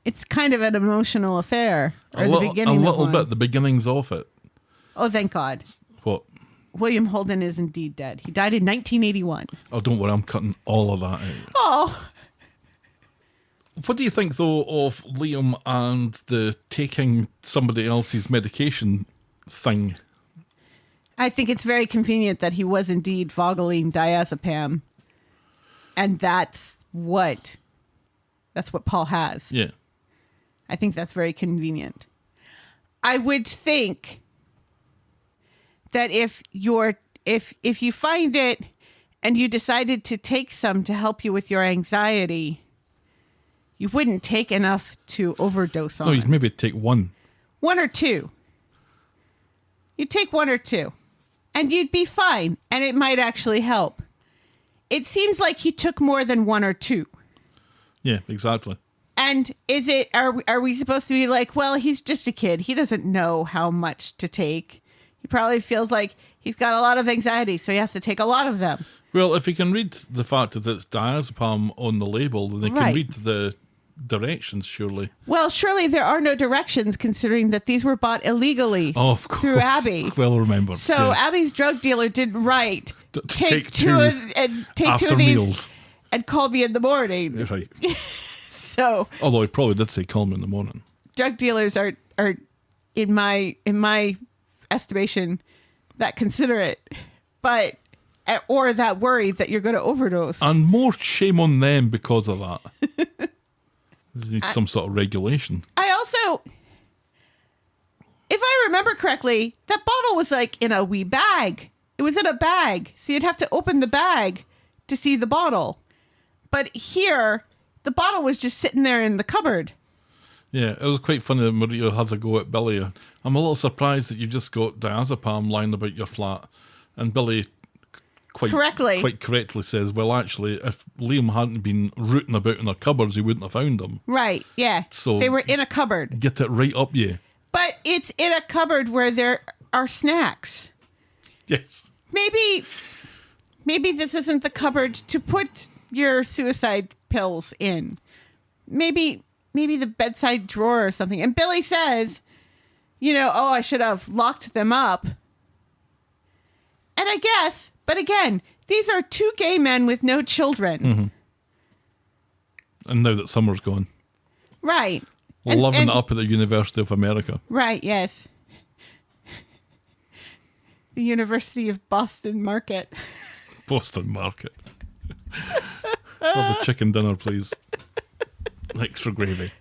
It's kind of an emotional affair. Or A the beginning little of one. bit, the beginnings of it. Oh, thank God. What? William Holden is indeed dead. He died in 1981. Oh, don't worry, I'm cutting all of that out. Oh. What do you think, though, of Liam and the taking somebody else's medication thing? I think it's very convenient that he was indeed Vogeline diazepam. And that's what Paul has. Yeah. I think that's very convenient. I would think that if you find it and you decided to take some to help you with your anxiety, you wouldn't take enough to overdose on. No, you'd maybe take one. One or two. You'd take one or two. And you'd be fine. And it might actually help. It seems like he took more than one or two. Yeah, exactly. And are we supposed to be like, well, he's just a kid. He doesn't know how much to take. He probably feels like he's got a lot of anxiety, so he has to take a lot of them. Well, if you can read the fact that it's diazepam on the label, then they can read the directions, surely. Well, surely there are no directions, considering that these were bought illegally Oh, of course. through Abby. Well remembered. So yeah. Abby's drug dealer didn't write, take two two of after these meals. and call me in the morning. That's right. So Although he probably did say call me in the morning. drug dealers are in my estimation that considerate, but or that worried that you're going to overdose. And more shame on them because of that. There needs some sort of regulation. I also, if I remember correctly, that bottle was like in a wee bag. It was in a bag, so you'd have to open the bag to see the bottle. But here, the bottle was just sitting there in the cupboard. Yeah, it was quite funny that Maria has a go at Billy. I'm a little surprised that you've just got diazepam lying about your flat. And Billy quite correctly says, well, actually, if Liam hadn't been rooting about in our cupboards, he wouldn't have found them. Right, yeah. So they were in a cupboard. Get it right up you. But it's in a cupboard where there are snacks. Yes. Maybe this isn't the cupboard to put your suicide pills in. Maybe the bedside drawer or something. And Billy says, I should have locked them up. And I guess, but again, these are two gay men with no children. Mm-hmm. And now that summer's gone. Right. Loving it up at the University of America. Right, yes. The University of Boston Market. Boston Market. Have the chicken dinner, please. Extra gravy.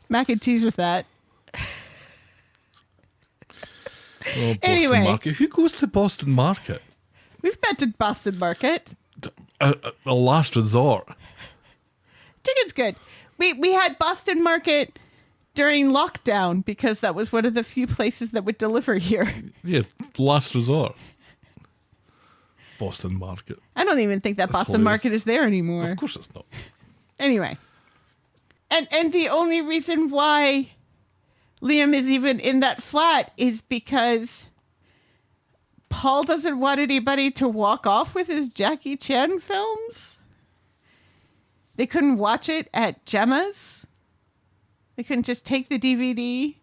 Mac and cheese with that. Oh, Boston Anyway. Market. Who goes to Boston Market? We've been to Boston Market. A last resort. Chicken's good. We had Boston Market during lockdown because that was one of the few places that would deliver here. Yeah, last resort. Boston Market. I don't even think that That's Boston hilarious. Market is there anymore. Of course it's not. Anyway. And the only reason why Liam is even in that flat is because Paul doesn't want anybody to walk off with his Jackie Chan films. They couldn't watch it at Gemma's. They couldn't just take the DVD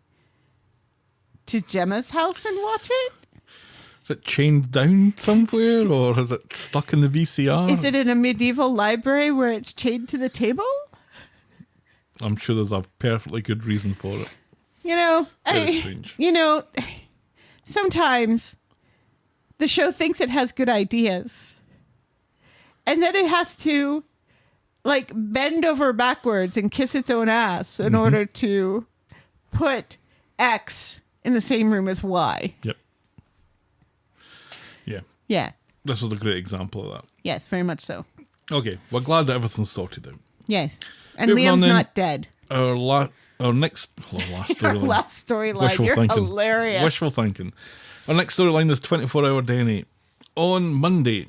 to Gemma's house and watch it. Is it chained down somewhere or is it stuck in the VCR? Is it in a medieval library where it's chained to the table? I'm sure there's a perfectly good reason for it. Very strange. Sometimes the show thinks it has good ideas. And then it has to bend over backwards and kiss its own ass in order to put X in the same room as Y. Yep. Yeah. Yeah. This was a great example of that. Yes, very much so. Okay, we're glad that everything's sorted out. Yes. And Moving on Liam's then. not dead. Our next last Our storyline. last storyline. Wishful You're thinking. hilarious. Wishful thinking. Our next storyline is 24 Hour Denny. On Monday,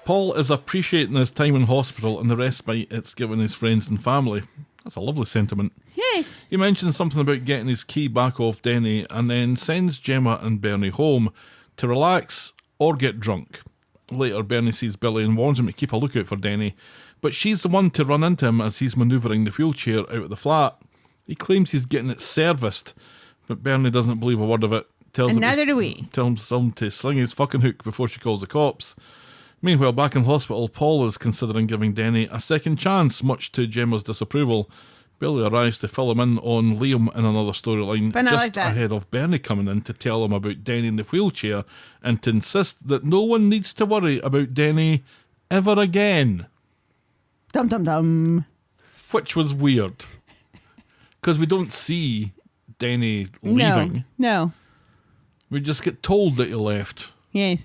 Paul is appreciating his time in hospital and the respite it's given his friends and family. That's a lovely sentiment. Yes. He mentions something about getting his key back off Denny and then sends Gemma and Bernie home to relax or get drunk. Later, Bernie sees Billy and warns him to keep a lookout for Denny, but she's the one to run into him as he's manoeuvring the wheelchair out of the flat. He claims he's getting it serviced, but Bernie doesn't believe a word of it. And neither do we. Tells him to sling his fucking hook before she calls the cops. Meanwhile, back in hospital, Paul is considering giving Denny a second chance, much to Gemma's disapproval. Billy arrives to fill him in on Liam in another storyline, But not just like that. ahead of Bernie coming in to tell him about Denny in the wheelchair and to insist that no one needs to worry about Denny ever again. Dum dum dum. Which was weird. Because we don't see Denny leaving. No. We just get told that he left Yes.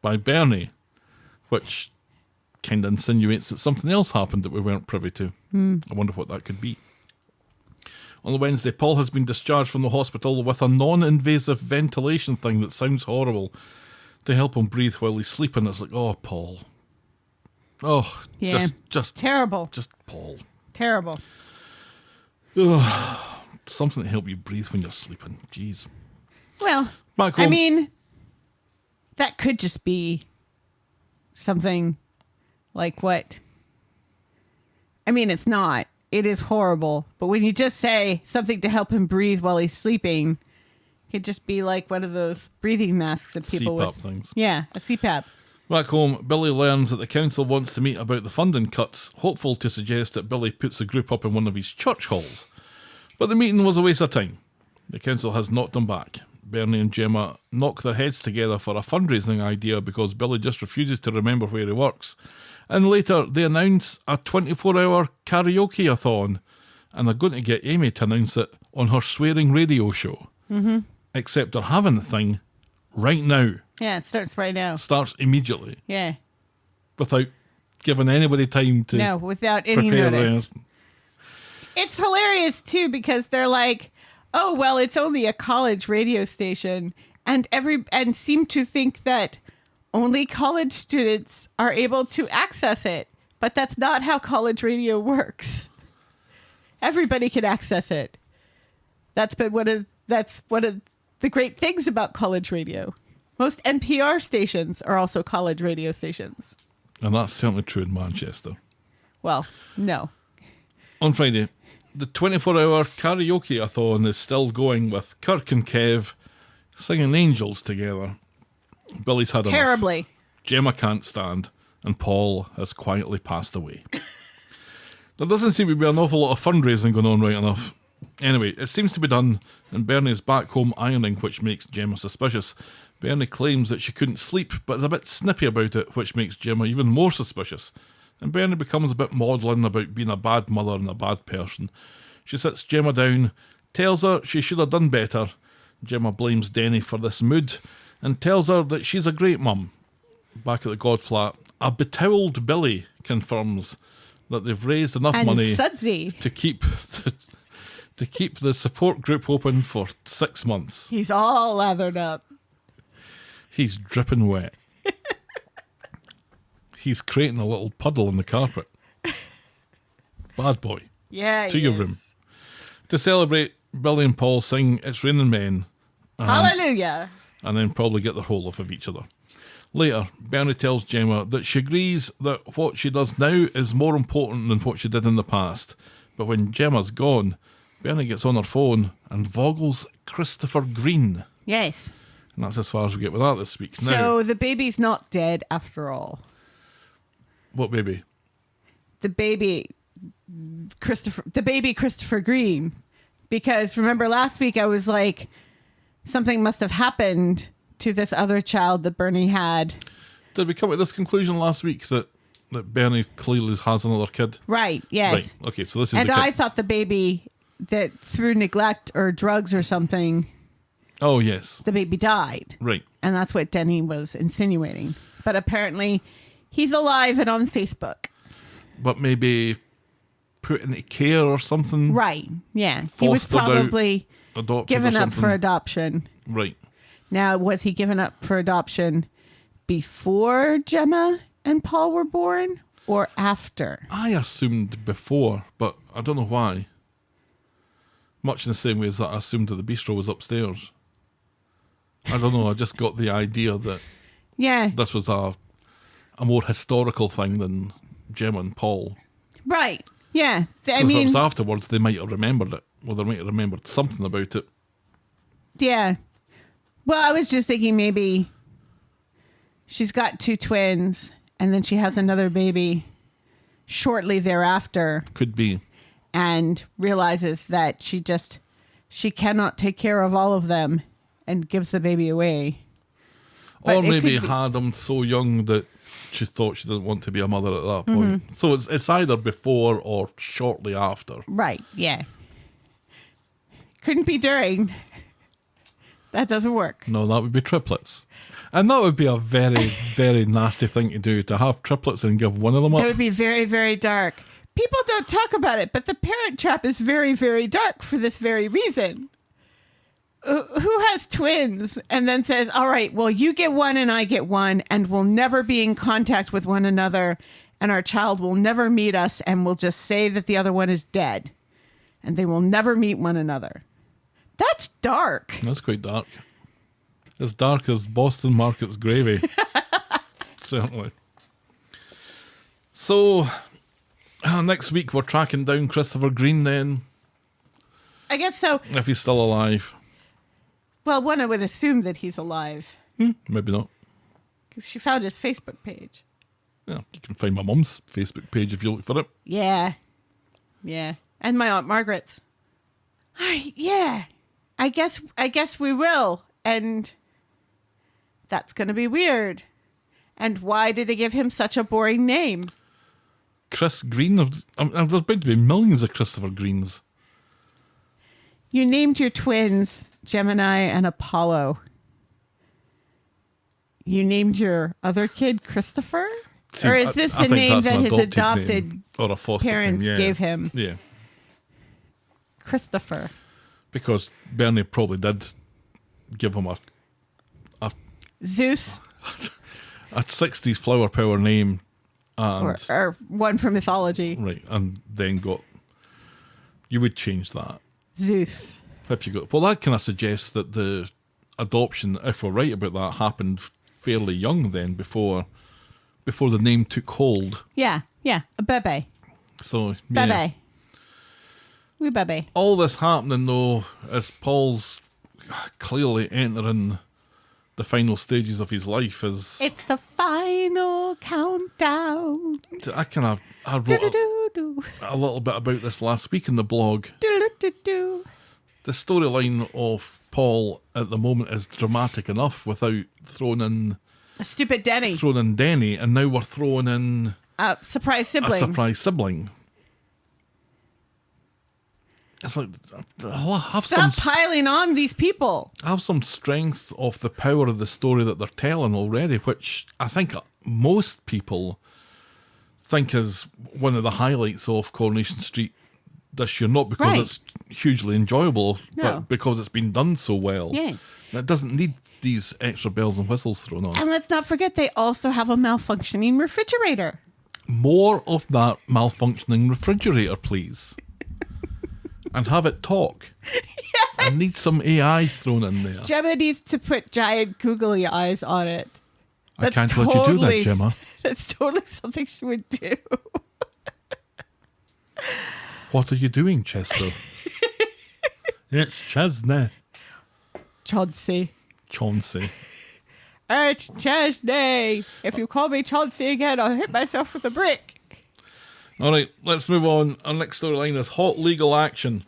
by Bernie, which kind of insinuates that something else happened that we weren't privy to. I wonder what that could be. On the Wednesday, Paul has been discharged from the hospital with a non-invasive ventilation thing that sounds horrible to help him breathe while he's sleeping. It's like, oh, Paul. Oh, Yeah. just Terrible. Just Paul. Terrible. Ugh. Something to help you breathe when you're sleeping. Jeez. Well, Back home. I mean, that could just be something like what? I mean, it's not. It is horrible. But when you just say something to help him breathe while he's sleeping, it could just be like one of those breathing masks that people CPAP with. things. Yeah, a CPAP. Back home, Billy learns that the council wants to meet about the funding cuts, hopeful to suggest that Billy puts the group up in one of his church halls. But the meeting was a waste of time. The council has knocked them back. Bernie and Gemma knock their heads together for a fundraising idea because Billy just refuses to remember where he works. And later, they announce a 24-hour karaoke-a-thon, and they're going to get Amy to announce it on her swearing radio show. Mm-hmm. Except they're having the thing right now. Yeah, it starts right now. Starts immediately. Yeah. Without giving anybody time to No, without any prepare notice. anything. It's hilarious, too, because they're like, oh, well, it's only a college radio station, and seem to think that only college students are able to access it. But that's not how college radio works. Everybody can access it. That's one of the great things about college radio. Most NPR stations are also college radio stations. And that's certainly true in Manchester. Well, no. On Friday, the 24-hour karaoke-a-thon is still going with Kirk and Kev singing Angels together. Billy's had enough. Terribly. Gemma can't stand, and Paul has quietly passed away. There doesn't seem to be an awful lot of fundraising going on right enough. Anyway, it seems to be done, and Bernie is back home ironing, which makes Gemma suspicious. Bernie claims that she couldn't sleep, but is a bit snippy about it, which makes Gemma even more suspicious. And Bernie becomes a bit maudlin about being a bad mother and a bad person. She sits Gemma down, tells her she should have done better. Gemma blames Denny for this mood, and tells her that she's a great mum. Back at the God flat, a betowelled Billy confirms that they've raised enough And money sudsy. to keep to keep the support group open for 6 months. He's all lathered up. He's dripping wet. He's creating a little puddle in the carpet. Bad boy. Yeah. To he your is. room. To celebrate, Billy and Paul sing It's Raining Men, Hallelujah. and then probably get their hold off of each other. Later, Bernie tells Gemma that she agrees that what she does now is more important than what she did in the past. But when Gemma's gone, Bernie gets on her phone and vogels Christopher Green. Yes. And that's as far as we get with that this week. Now, So the baby's not dead after all. what baby? The baby Christopher Green. Because remember last week I was like, something must have happened to this other child that Bernie had. Did we come to this conclusion last week that Bernie clearly has another kid? Right, yes. Right, okay, so this is And the kid. I thought the baby that through neglect or drugs or something, Oh, yes. the baby died. Right. And that's what Denny was insinuating. But apparently he's alive and on Facebook. But maybe put into care or something? Right, yeah. He was Fostered out, probably adopted given or up something. for adoption. Right. Now, was he given up for adoption before Gemma and Paul were born or after? I assumed before, but I don't know why. Much in the same way as that I assumed that the bistro was upstairs. I don't know, I just got the idea that Yeah, this was a more historical thing than Gemma and Paul. right. Yeah. I Because if it mean, was afterwards, they might have remembered it. Or they might have remembered something about it. yeah. Well, I was just thinking maybe she's got 2 twins and then she has another baby shortly thereafter Could be. and realizes that she cannot take care of all of them and gives the baby away. But Or it maybe could be- had him so young that she thought she didn't want to be a mother at that point. Mm-hmm. So it's either before or shortly after. Right, yeah. Couldn't be during. That doesn't work. No, that would be triplets. And that would be a very, very nasty thing to do, to have triplets and give one of them That up. would be very, very dark. People don't talk about it, but the Parent Trap is very, very dark for this very reason. Who has twins and then says, all right, well, you get one and I get one, and we'll never be in contact with one another, and our child will never meet us, and we'll just say that the other one is dead, and they will never meet one another. That's dark. That's quite dark. As dark as Boston Market's gravy. Certainly. So, next week we're tracking down Christopher Green then. I guess so. If he's still alive. Well, one, I would assume that he's alive. Maybe not. Because she found his Facebook page. Yeah, you can find my mum's Facebook page if you look for it. Yeah. Yeah. And my Aunt Margaret's. Yeah. I guess we will. And that's going to be weird. And why did they give him such a boring name? Chris Green. There's bound to be millions of Christopher Greens. You named your twins Gemini and Apollo. You named your other kid Christopher? See, or is this I the think name that's that an his adopted name, or a foster parents name, yeah. gave him? Yeah. Christopher. Because Bernie probably did give him a Zeus? a 60s flower power name. And, Or one from mythology. right, and then got... You would change that. Zeus. If you got... Well, that kind of suggests that the adoption, if we're right about that, happened fairly young then, before the name took hold. Yeah. A bebe. So, yeah. Bebe. We bebe. All this happening, though, as Paul's clearly entering the final stages of his life, is... It's the final countdown. I wrote Do-do-do-do. a little bit about this last week in the blog. Do-do-do-do. The storyline of Paul at the moment is dramatic enough without throwing in A stupid Denny. Denny, and now we're throwing in Surprise a sibling. surprise sibling. It's like, Stop piling on these people. have some strength of the power of the story that they're telling already, which I think most people think is one of the highlights of Coronation Street this year, not because Right. it's hugely enjoyable, No. but because it's been done so well. Yes. And it doesn't need these extra bells and whistles thrown on. And let's not forget they also have a malfunctioning refrigerator. More of that malfunctioning refrigerator, please. And have it talk. I need some AI thrown in there. Gemma needs to put giant googly eyes on it. I can't let you do that, Gemma. That's totally something she would do. What are you doing, Chester? It's Chesney. Chauncey. Chauncey. It's Chesney. If you call me Chauncey again, I'll hit myself with a brick. All right, let's move on. Our next storyline is hot legal action.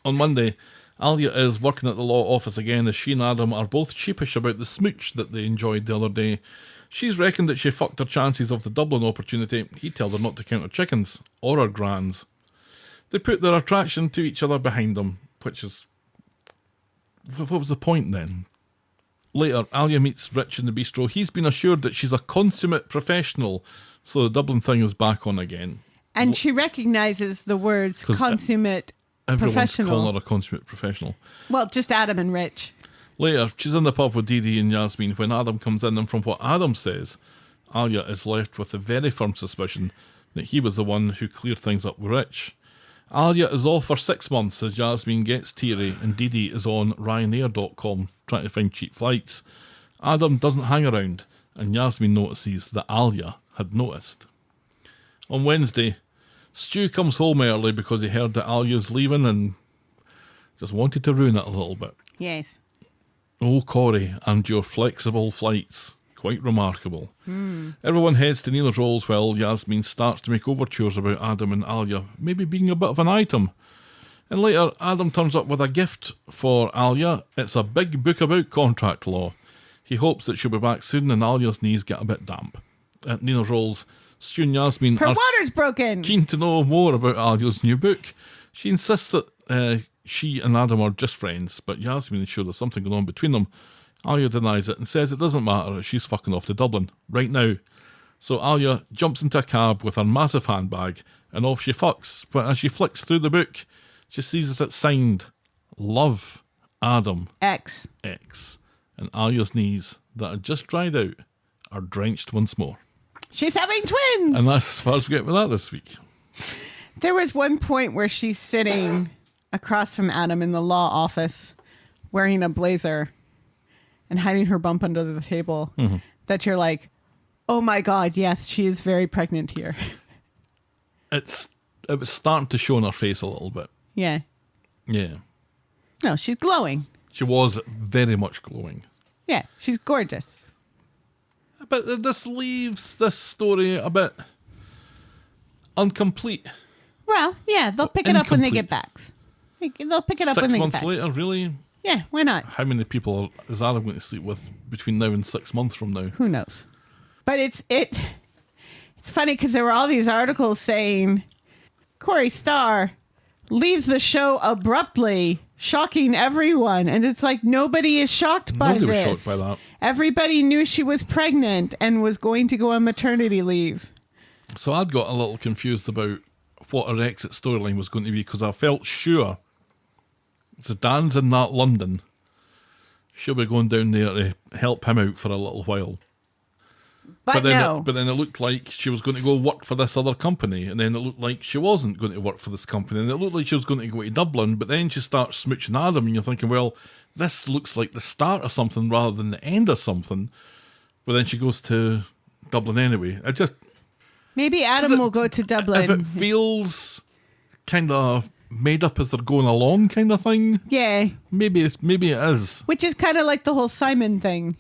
On Monday, Alya is working at the law office again as she and Adam are both sheepish about the smooch that they enjoyed the other day. She's reckoned that she fucked her chances of the Dublin opportunity. He told her not to count her chickens or her grands. They put their attraction to each other behind them, which is... What was the point then? Later, Alya meets Rich in the bistro. He's been assured that she's a consummate professional, so the Dublin thing is back on again. And she recognizes the words 'Cause consummate Everyone's professional. calling her a consummate professional. Well, just Adam and Rich. Later, she's in the pub with Dee Dee and Yasmin when Adam comes in, and from what Adam says, Alya is left with a very firm suspicion that he was the one who cleared things up with Rich. Alya is off for 6 months as Yasmin gets teary, and Dee Dee is on Ryanair.com trying to find cheap flights. Adam doesn't hang around, and Yasmin notices that Alya had noticed. On Wednesday, Stu comes home early because he heard that Alya's leaving and just wanted to ruin it a little bit. Yes. Oh, Corrie, and your flexible flights. Quite remarkable. Everyone heads to Nina's Rolls while Yasmin starts to make overtures about Adam and Alya maybe being a bit of an item. And later, Adam turns up with a gift for Alya. It's a big book about contract law. He hopes that she'll be back soon and Alya's knees get a bit damp. At Nina's Rolls, Stu and Yasmin Her are water's broken. keen to know more about Alya's new book. She insists that she and Adam are just friends, but Yasmin is sure there's something going on between them. Alya denies it and says it doesn't matter if she's fucking off to Dublin right now. So Alya jumps into a cab with her massive handbag and off she fucks. But as she flicks through the book, she sees that it's signed Love, Adam, X. X. And Alya's knees that had just dried out are drenched once more. She's having twins. And that's as far as we get with that this week. There was one point where she's sitting across from Adam in the law office wearing a blazer. and hiding her bump under the table, that you're like, oh my God, yes, she is very pregnant here. It was starting to show on her face a little bit. Yeah. Yeah. No, she's glowing. She was very much glowing. Yeah, she's gorgeous. But this leaves this story a bit incomplete. Well, yeah, they'll pick it up when they Incomplete. get back. They'll pick it up when 6 they get months back. later, really? Yeah, why not? How many people is Adam going to sleep with between now and 6 months from now? Who knows? But it's funny because there were all these articles saying Corey Starr leaves the show abruptly, shocking everyone. And it's like nobody is shocked by Nobody was this. shocked by that. Everybody knew she was pregnant and was going to go on maternity leave. So I'd got a little confused about what her exit storyline was going to be because I felt sure so Dan's in that London. She'll be going down there to help him out for a little while. But then no. But then it looked like she was going to go work for this other company, and then it looked like she wasn't going to work for this company, and it looked like she was going to go to Dublin, but then she starts smooching Adam, and you're thinking, well, this looks like the start of something rather than the end of something. But then she goes to Dublin anyway. Maybe Adam will go to Dublin. If it feels kind of made up as they're going along kind of thing, Yeah. maybe it is. Which is kind of like the whole Simon thing.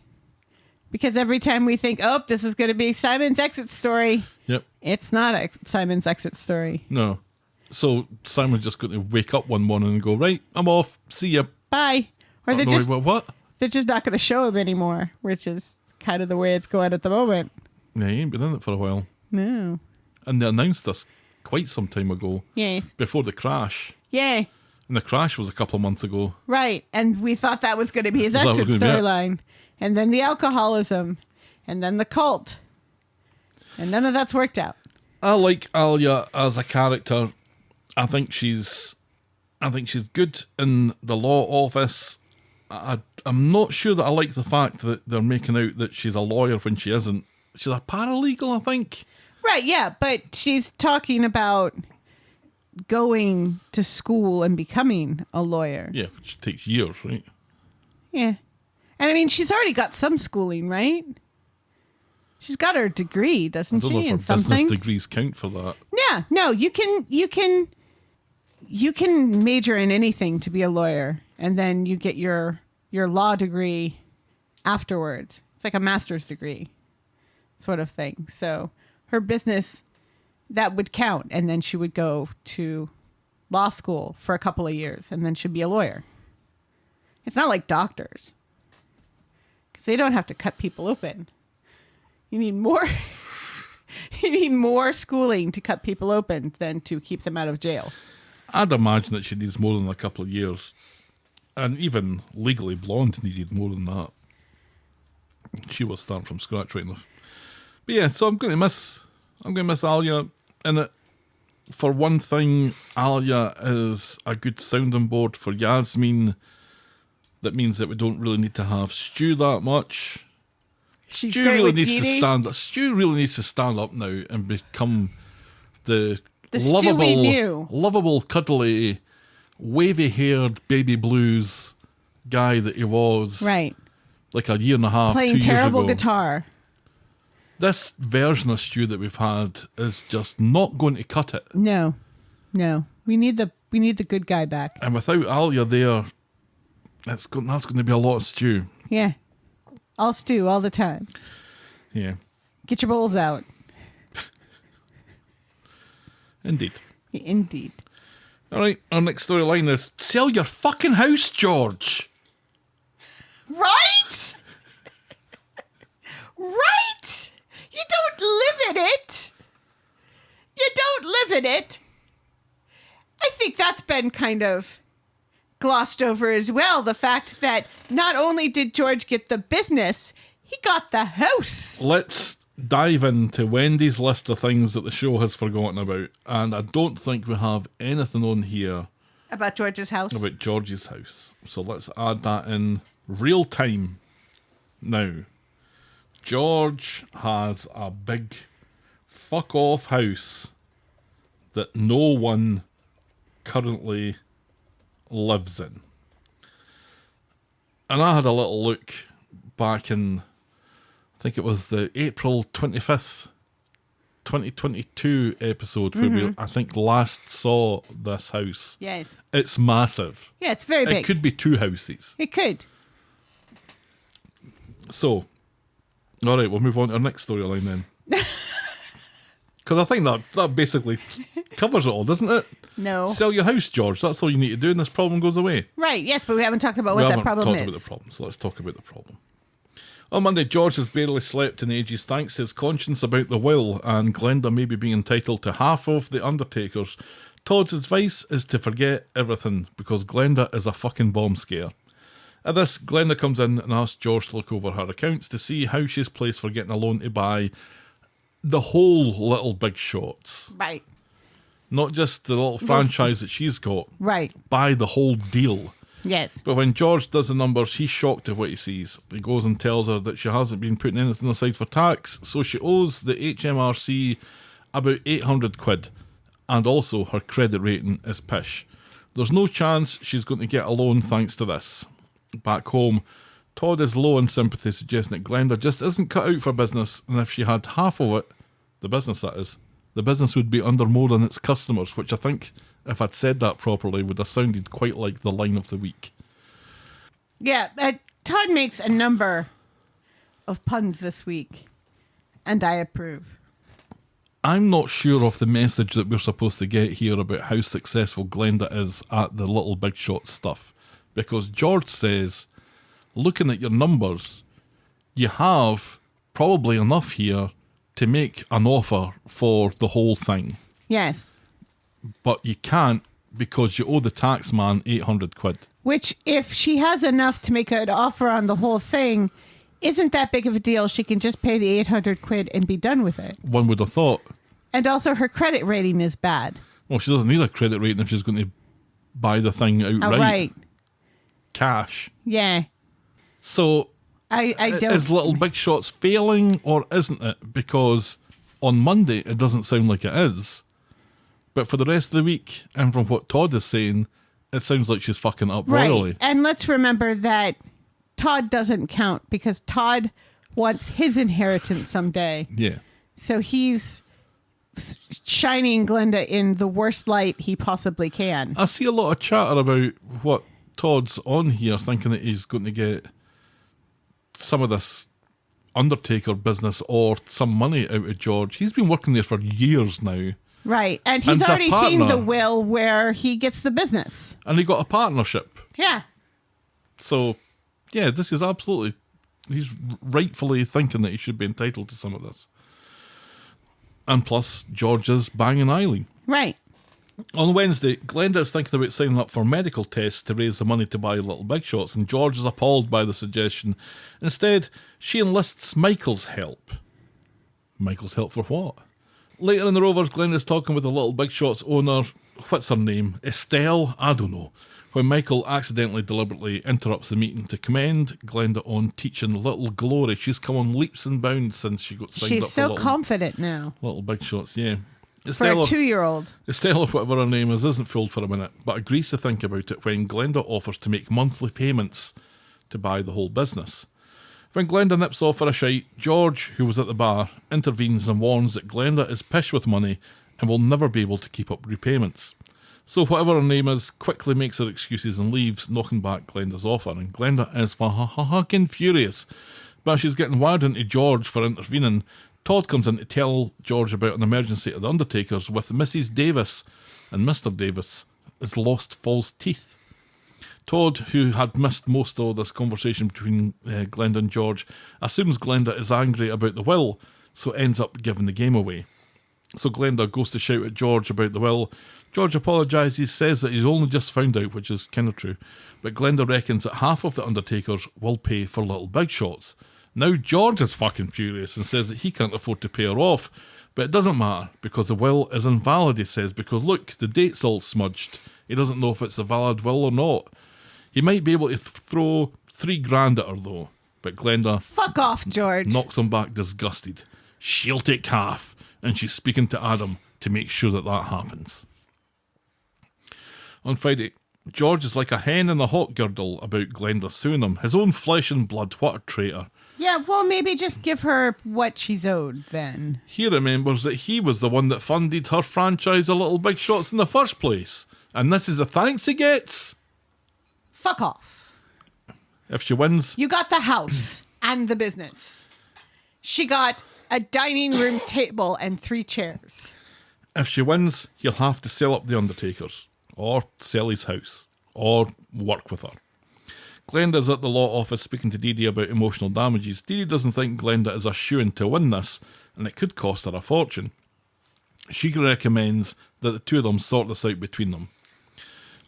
Because every time we think, oh, this is going to be Simon's exit story, Yep. it's not Simon's exit story. No. So Simon's just going to wake up one morning and go, right, I'm off. See ya. Bye. Or they're No, just what? they're just not going to show him anymore, which is kind of the way it's going at the moment. Yeah, he ain't been in it for a while. No. And they announced this quite some time ago. Yes. Before the crash. Yay. And the crash was a couple of months ago. Right. And we thought that was going to be his That was exit gonna be it. storyline. And then the alcoholism. And then the cult. And none of that's worked out. I like Alya as a character. I think she's good in the law office. I'm not sure that I like the fact that they're making out that she's a lawyer when she isn't. She's a paralegal, I think. Right, yeah, but she's talking about going to school and becoming a lawyer. Yeah, which takes years, right? Yeah. And I mean, she's already got some schooling, right? She's got her degree, I doesn't don't know she, if her in business something? degrees count for that. Yeah, no, you can major in anything to be a lawyer, and then you get your law degree afterwards. It's like a master's degree sort of thing. So her business, that would count, and then she would go to law school for a couple of years, and then she'd be a lawyer. It's not like doctors, because they don't have to cut people open. You need more. You need more schooling to cut people open than to keep them out of jail. I'd imagine that she needs more than a couple of years. And even Legally Blonde needed more than that. She was starting from scratch right enough. But yeah, so I'm going to miss Alya in it. For one thing, Alya is a good sounding board for Yasmin. That means that we don't really need to have Stu that much. She's Stu great really with needs Dee to Dee. stand up now and become the Stu we knew. lovable, cuddly, wavy-haired baby blues guy that he was. Right. Like a year and a half, 2 Playing years terrible ago. guitar. This version of Stu that we've had is just not going to cut it. No. We need the good guy back. And without Alya there, that's going to be a lot of Stu. Yeah. All stew all the time. Yeah, Get your bowls out. indeed. Indeed. All right, our next storyline is sell your fucking house, George. Right? Right? You don't live in it. You don't live in it. I think that's been kind of glossed over as well. The fact that not only did George get the business, he got the house. Let's dive into Wendy's list of things that the show has forgotten about. And I don't think we have anything on here About George's house? about George's house. So let's add that in real time. Now, George has a big fuck off house that no one currently lives in. And I had a little look back in, I think it was the April 25th, 2022 episode where we, I think, last saw this house. Yes. It's massive. Yeah, it's very big. It could be 2 houses. It could. So, all right, we'll move on to our next storyline then. Because I think that basically covers it all, doesn't it? No. Sell your house, George. That's all you need to do, and this problem goes away. Right, yes, but we haven't talked about what that problem We is. haven't talked about the problem, so let's talk about the problem. On Monday, George has barely slept in ages thanks to his conscience about the will and Glenda maybe being entitled to half of the undertakers. Todd's advice is to forget everything because Glenda is a fucking bomb scare. At this, Glenda comes in and asks George to look over her accounts to see how she's placed for getting a loan to buy the whole Little Big Shots. Right. Not just the little franchise that she's got. Right. Buy the whole deal. Yes. But when George does the numbers, he's shocked at what he sees. He goes and tells her that she hasn't been putting anything aside for tax, so she owes the HMRC about 800 quid, and also her credit rating is pish. There's no chance she's going to get a loan thanks to this. Back home, Todd is low in sympathy, suggesting that Glenda just isn't cut out for business, and if she had half of it, the business that is, the business would be under more than its customers, which I think, if I'd said that properly, would have sounded quite like the line of the week. Yeah, Todd makes a number of puns this week, and I approve. I'm not sure of the message that we're supposed to get here about how successful Glenda is at the Little Big Shot stuff, because George says, looking at your numbers, you have probably enough here to make an offer for the whole thing. Yes. But you can't because you owe the tax man 800 quid. Which, if she has enough to make an offer on the whole thing, isn't that big of a deal. She can just pay the 800 quid and be done with it. One would have thought. And also her credit rating is bad. Well, she doesn't need a credit rating if she's going to buy the thing outright. Right. Cash. Yeah. So, I don't... is Little Big Shots failing or isn't it? Because on Monday, it doesn't sound like it is. But for the rest of the week, and from what Todd is saying, it sounds like she's fucking up royally. Right. And let's remember that Todd doesn't count because Todd wants his inheritance someday. Yeah. So he's shining Glenda in the worst light he possibly can. I see a lot of chatter about what Todd's on here, thinking that he's going to get some of this undertaker business or some money out of George. He's been working there for years now. Right. And he's And already as a seen the partner- will where he gets the business. And he got a partnership. Yeah. So, yeah, this is absolutely... He's rightfully thinking that he should be entitled to some of this. And plus, George is banging Eileen. Right. On Wednesday, Glenda is thinking about signing up for medical tests to raise the money to buy Little Big Shots, and George is appalled by the suggestion. Instead, she enlists Michael's help. Michael's help for what? Later in the Rovers, Glenda's talking with the Little Big Shots owner, what's her name? Estelle? I don't know. When Michael accidentally, deliberately interrupts the meeting to commend Glenda on teaching Little Glory. She's come on leaps and bounds since she got signed She's up for so confident now. Little Big Shots, yeah. For a 2-year-old. Estelle, or whatever her name is, isn't fooled for a minute, but agrees to think about it when Glenda offers to make monthly payments to buy the whole business. When Glenda nips off for a shite, George, who was at the bar, intervenes and warns that Glenda is pish with money and will never be able to keep up repayments. So whatever her name is, quickly makes her excuses and leaves, knocking back Glenda's offer, and Glenda is fucking furious. But she's getting wired into George for intervening. Todd comes in to tell George about an emergency at the undertakers with Mrs. Davis, and Mr. Davis has lost false teeth. Todd, who had missed most of this conversation between Glenda and George, assumes Glenda is angry about the will, so ends up giving the game away. So Glenda goes to shout at George about the will. George apologises, says that he's only just found out, which is kind of true, but Glenda reckons that half of the undertakers will pay for Little Big Shots. Now George is fucking furious and says that he can't afford to pay her off, but it doesn't matter because the will is invalid, he says, because look, the date's all smudged. He doesn't know if it's a valid will or not. He might be able to throw $3,000 at her though, but Glenda Fuck off, George. knocks him back disgusted. She'll take half, and she's speaking to Adam to make sure that that happens. On Friday, George is like a hen in a hot girdle about Glenda suing him. His own flesh and blood, what a traitor. Yeah, well, maybe just give her what she's owed then. He remembers that he was the one that funded her franchise of Little Big Shots in the first place. And this is the thanks he gets. Fuck off. If she wins, You got the house and the business. She got a dining room table and 3 chairs. if she wins, he'll have to sell up the undertakers, or sell his house, or work with her. Glenda's at the law office speaking to Dee Dee about emotional damages. Dee Dee doesn't think Glenda is a shoo-in to win this, and it could cost her a fortune. She recommends that the two of them sort this out between them.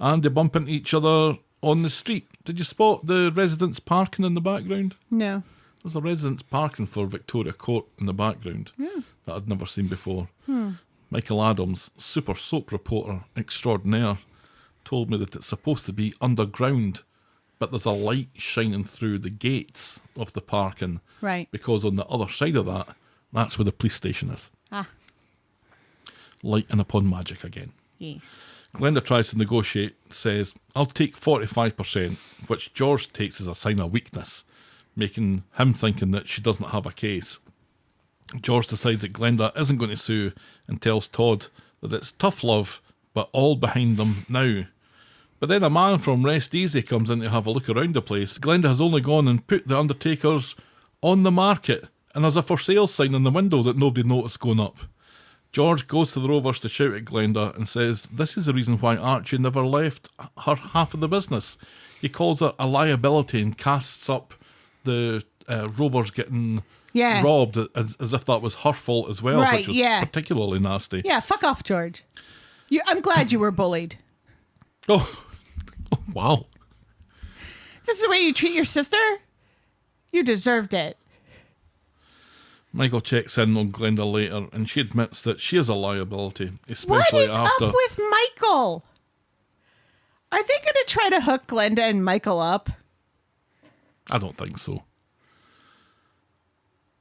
And they bump into each other on the street. Did you spot the residents parking in the background? No. There's a residents parking for Victoria Court in the background that I'd never seen before. Michael Adams, super soap reporter extraordinaire, told me that it's supposed to be underground, but there's a light shining through the gates of the parking. Right. Because on the other side of that, that's where the police station is. Ah. Lighting upon magic again. Yes. Glenda tries to negotiate, says, I'll take 45%, which George takes as a sign of weakness, making him thinking that she doesn't have a case. George decides that Glenda isn't going to sue and tells Todd that it's tough love, but all behind them now. But then a man from Rest Easy comes in to have a look around the place. Glenda has only gone and put the undertakers on the market, and there's a for sale sign in the window that nobody noticed going up. George goes to the Rovers to shout at Glenda and says this is the reason why Archie never left her half of the business. He calls it a liability and casts up the Rovers getting robbed as if that was her fault as well, which was particularly nasty. Yeah, fuck off, George. I'm glad you were bullied. Oh, wow. This is the way you treat your sister? You deserved it. Michael checks in on Glenda later, and she admits that she is a liability, especially after... What is up with Michael? Are they going to try to hook Glenda and Michael up? I don't think so.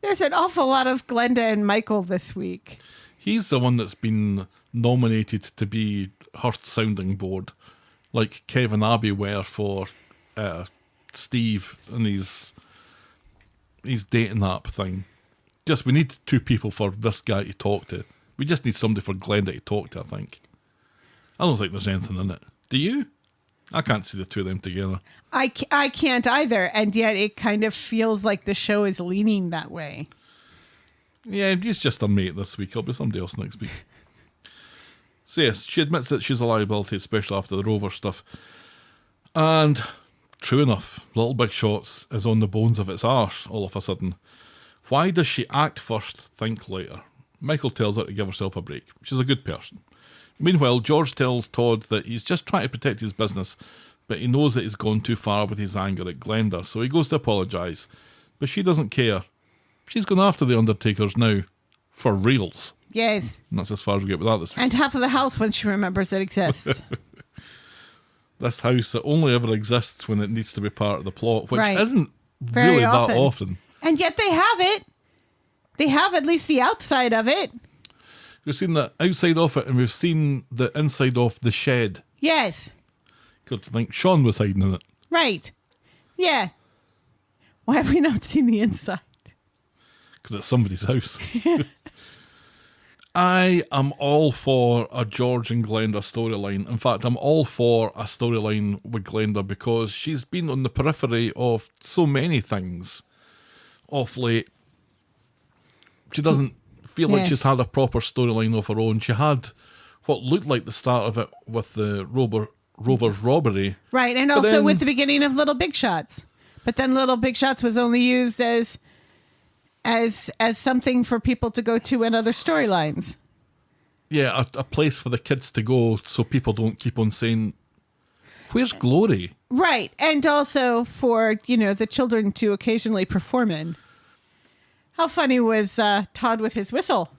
There's an awful lot of Glenda and Michael this week. He's the one that's been nominated to be her sounding board, like Kevin Abbey were for Steve and his dating app thing. Just, we need 2 people for this guy to talk to. We just need somebody for Glenda to talk to, I think. I don't think there's anything in it. Do you? I can't see the 2 of them together. I can't either, and yet it kind of feels like the show is leaning that way. Yeah, he's just a mate this week. He'll be somebody else next week. So yes, she admits that she's a liability, especially after the Rover stuff. And true enough, Little Big Shots is on the bones of its arse all of a sudden. Why does she act first, think later? Michael tells her to give herself a break. She's a good person. Meanwhile, George tells Todd that he's just trying to protect his business, but he knows that he's gone too far with his anger at Glenda, so he goes to apologise. But she doesn't care. She's gone after the undertakers now. For reals. Yes. And that's as far as we get with that this week. And half of the house when she remembers it exists. This house that only ever exists when it needs to be part of the plot, which Right. isn't Very really that often. often. And yet they have it. They have at least the outside of it. We've seen the outside of it and we've seen the inside of the shed. Yes. Good to think Sean was hiding in it. Right. Yeah. Why have we not seen the inside? Because it's somebody's house. I am all for a George and Glenda storyline. In fact, I'm all for a storyline with Glenda because she's been on the periphery of so many things off late. She doesn't feel like she's had a proper storyline of her own. She had what looked like the start of it with the Rover's robbery. Right, and But also then- with the beginning of Little Big Shots. But then Little Big Shots was only used as something for people to go to in other storylines. Yeah, a place for the kids to go so people don't keep on saying, where's Glory? Right, and also for, the children to occasionally perform in. How funny was Todd with his whistle?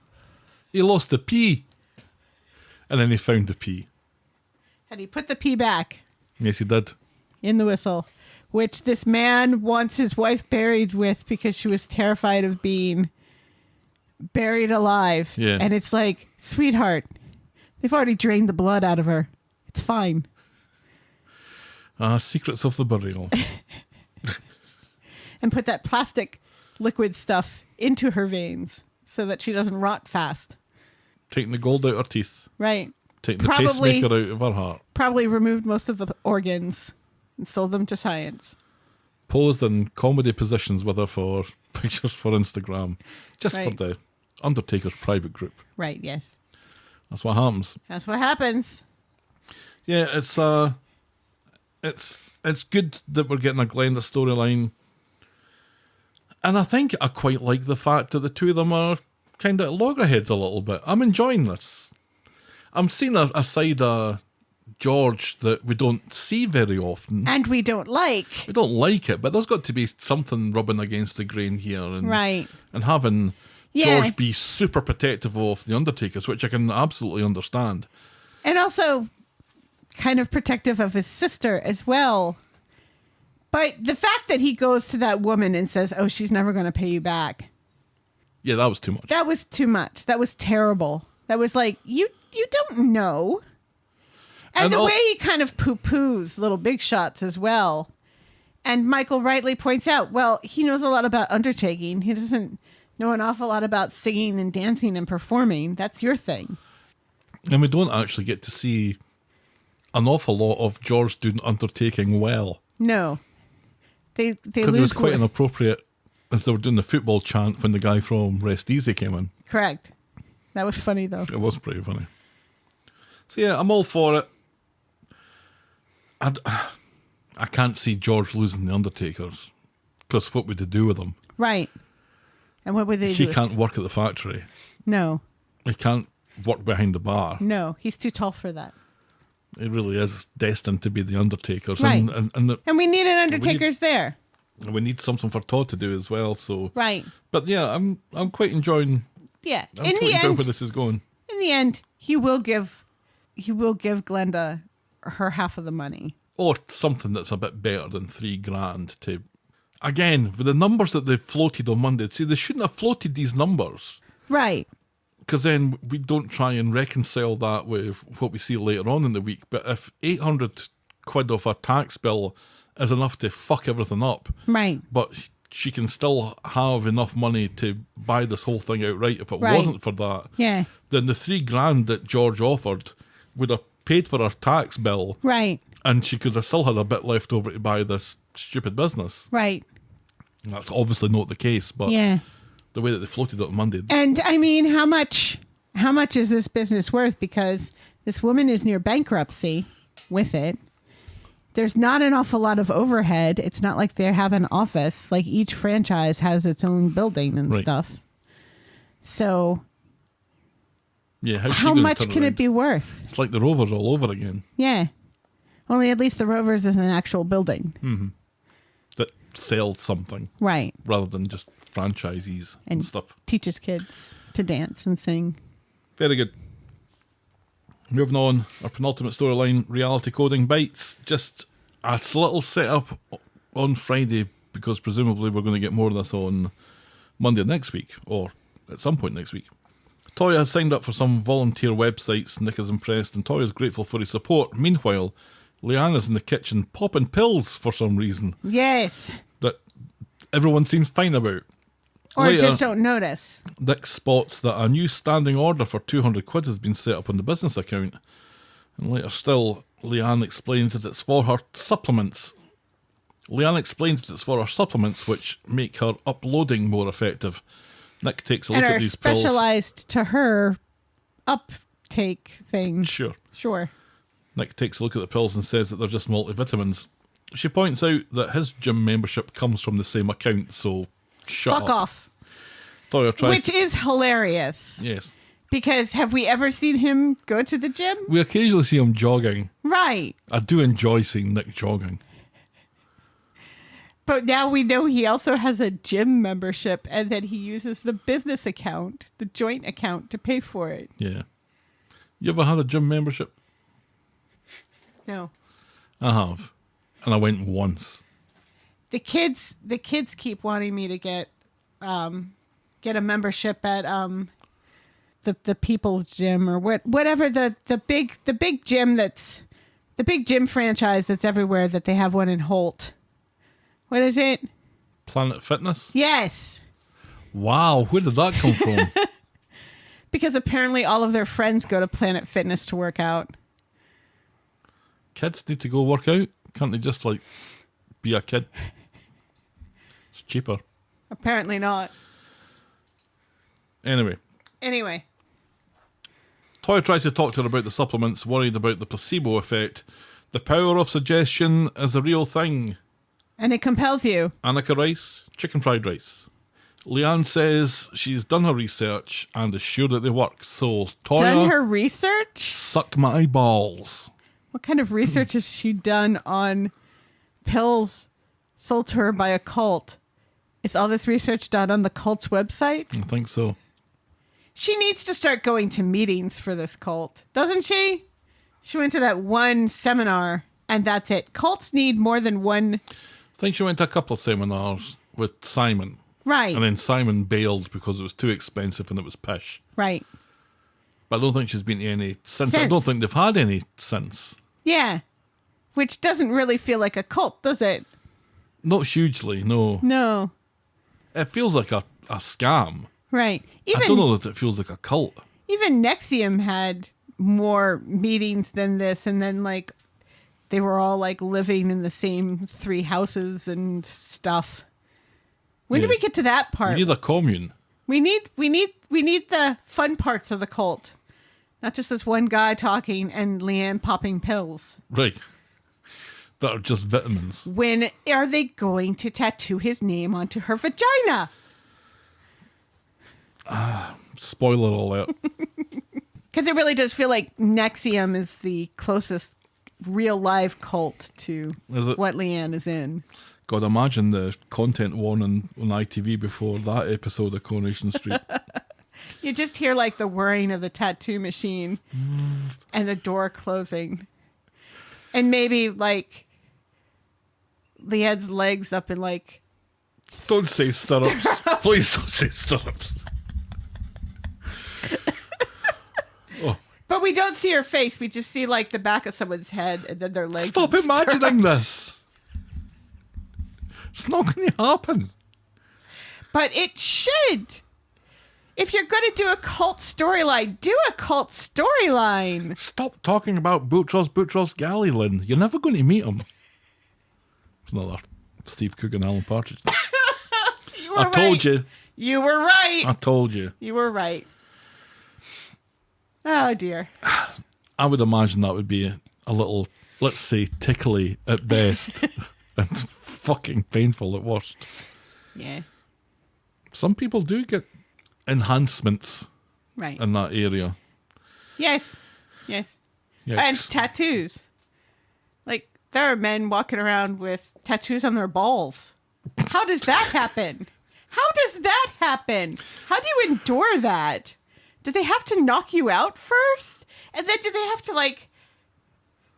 He lost the P. And then he found the P. And he put the P back Yes, he did. in the whistle, which this man wants his wife buried with because she was terrified of being buried alive. Yeah. And it's like, sweetheart, they've already drained the blood out of her. It's fine. Secrets of the burial. And put that plastic liquid stuff into her veins so that she doesn't rot fast. Taking the gold out her teeth. Right. Taking the pacemaker out of her heart. Probably removed most of the organs and sold them to science. Posed in comedy positions with her for pictures for Instagram. Just for the Undertaker's private group. Right, yes. That's what happens. That's what happens. Yeah, it's good that we're getting a Glenda storyline. And I think I quite like the fact that the two of them are kind of at loggerheads a little bit. I'm enjoying this. I'm seeing a side of George that we don't see very often. And we don't like. We don't like it, but there's got to be something rubbing against the grain here. And, right. And having George be super protective of the Undertakers, which I can absolutely understand. And also kind of protective of his sister as well. But the fact that he goes to that woman and says, oh, she's never going to pay you back. Yeah, that was too much. That was too much. That was terrible. That was like, you don't know. And the way he kind of poo-poos Little Big Shots as well. And Michael rightly points out, well, he knows a lot about undertaking. He doesn't know an awful lot about singing and dancing and performing. That's your thing. And we don't actually get to see an awful lot of George doing undertaking well. No. They because it was quite inappropriate as they were doing the football chant when the guy from Rest Easy came in. Correct. That was funny, though. It was pretty funny. So yeah, I'm all for it. I can't see George losing the Undertakers because what would they do with him? Right. And what would they do? He can't work at the factory. No. He can't work behind the bar. No, he's too tall for that. He really is destined to be the Undertakers. Right. And we need an Undertaker's there. And we need something for Todd to do as well. So right. But yeah, I'm quite enjoying. Yeah. I'm quite enjoying where this is going. In the end, he will give Glenda her half of the money. Or something that's a bit better than $3,000 to. Again, with the numbers that they've floated on Monday, see, they shouldn't have floated these numbers. Right. Because then we don't try and reconcile that with what we see later on in the week. But if 800 quid off a tax bill is enough to fuck everything up. Right. But she can still have enough money to buy this whole thing outright if it wasn't for that. Yeah. Then the $3,000 that George offered would have paid for her tax bill. Right. And she could have still had a bit left over to buy this stupid business. Right. And that's obviously not the case, but the way that they floated it on Monday. And I mean, how much is this business worth? Because this woman is near bankruptcy with it. There's not an awful lot of overhead. It's not like they have an office. Like each franchise has its own building and stuff. So yeah, how much can it be worth? It's like the Rovers all over again. Yeah. Only at least the Rovers is an actual building. Mm-hmm. That sells something. Right. Rather than just franchisees and stuff. Teaches kids to dance and sing. Very good. Moving on, our penultimate storyline, Reality Coding Bites. Just a little setup on Friday because presumably we're going to get more of this on Monday next week or at some point next week. Toyah has signed up for some volunteer websites. Nick is impressed and Toyah is grateful for his support. Meanwhile, Leanne is in the kitchen popping pills for some reason. Yes. That everyone seems fine about. Or later, just don't notice. Nick spots that a new standing order for 200 quid has been set up on the business account. And later still, Leanne explains that it's for her supplements. Which make her uploading more effective. Nick takes a look at these pills. And are specialized to her uptake thing. Sure. Nick takes a look at the pills and says that they're just multivitamins. She points out that his gym membership comes from the same account, so shut up. Fuck off. Toyah tries Which is hilarious. Yes. Because have we ever seen him go to the gym? We occasionally see him jogging. Right. I do enjoy seeing Nick jogging. But now we know he also has a gym membership and that he uses the business account, the joint account, to pay for it. Yeah. You ever had a gym membership? No. I have. And I went once. The kids keep wanting me to get a membership at the People's Gym or whatever the big gym that's The big gym franchise that's everywhere, that they have one in Holt. What is it? Planet Fitness? Yes. Wow, where did that come from? Because apparently all of their friends go to Planet Fitness to work out. Kids need to go work out? Can't they just, like, be a kid? It's cheaper. Apparently not. Anyway. Toyah tries to talk to her about the supplements, worried about the placebo effect. The power of suggestion is a real thing. And it compels you. Annika rice, chicken fried rice. Leanne says she's done her research and is sure that they work. So, Toyah, Done her research? suck my balls. What kind of research has she done on pills sold to her by a cult? Is all this research done on the cult's website? I think so. She needs to start going to meetings for this cult, doesn't she? She went to that one seminar, and that's it. Cults need more than one. I think she went to a couple of seminars with Simon. Right. And then Simon bailed because it was too expensive and it was pish. Right. But I don't think she's been to any since. I don't think they've had any since. Yeah. Which doesn't really feel like a cult, does it? Not hugely, no. No. It feels like a scam. Right. I don't know that it feels like a cult. Even Nexium had more meetings than this, and then like they were all like living in the same 3 houses and stuff. When do we get to that part? We need a commune. We need the fun parts of the cult. Not just this one guy talking and Leanne popping pills. Right. That are just vitamins. When are they going to tattoo his name onto her vagina? Spoiler alert. Because it really does feel like Nexium is the closest real live cult to Is it? what Leanne is in. God, imagine the content warning on ITV before that episode of Coronation Street. You just hear like the whirring of the tattoo machine and the door closing. And maybe like Leanne's legs up in like... Don't say stirrups. Please don't say stirrups. But we don't see her face. We just see like the back of someone's head and then their legs. Stop in imagining stirrups. this. It's not going to happen. But it should. If you're going to do a cult storyline, do a cult storyline. Stop talking about Boutros Ghali, Lynn. You're never going to meet him. It's another Steve Cook and Alan Partridge. I told you. You were right. I told you. You were right. Oh, dear. I would imagine that would be a little, let's say, tickly at best and fucking painful at worst. Yeah. Some people do get enhancements Right. in that area. Yes. Yes. Yikes. And tattoos. Like, there are men walking around with tattoos on their balls. How does that happen? How does that happen? How do you endure that? Do they have to knock you out first? And then do they have to, like,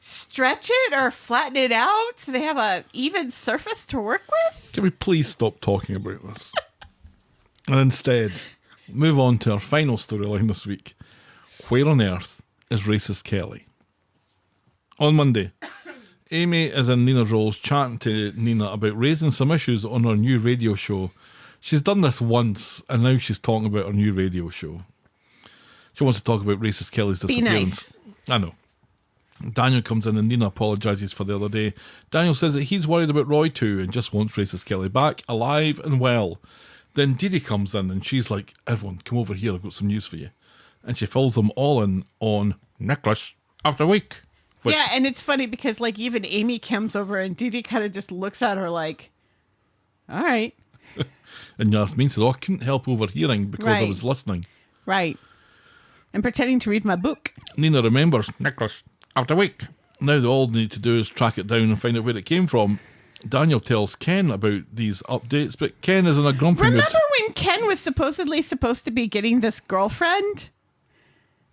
stretch it or flatten it out so they have a even surface to work with? Can we please stop talking about this? And instead, move on to our final storyline this week. Where on earth is Racist Kelly? On Monday, Amy is in Nina's roles chatting to Nina about raising some issues on her new radio show. She's done this once, and now she's talking about her new radio show. She wants to talk about Racist Kelly's disappearance. Be nice. I know. Daniel comes in and Nina apologises for the other day. Daniel says that he's worried about Roy too and just wants Racist Kelly back, alive and well. Then Dee Dee comes in and she's like, everyone, come over here, I've got some news for you. And she fills them all in on necklace after week. Which, Yeah, and it's funny because, like, even Amy comes over and Dee Dee kind of just looks at her like, all right. And Yasmin said, I couldn't help overhearing because I Right. was listening. Right. And pretending to read my book. Nina remembers necklace after week. Now they all need to do is track it down and find out where it came from. Daniel tells Ken about these updates, but Ken is in a grumpy mood. Remember when Ken was supposed to be getting this girlfriend?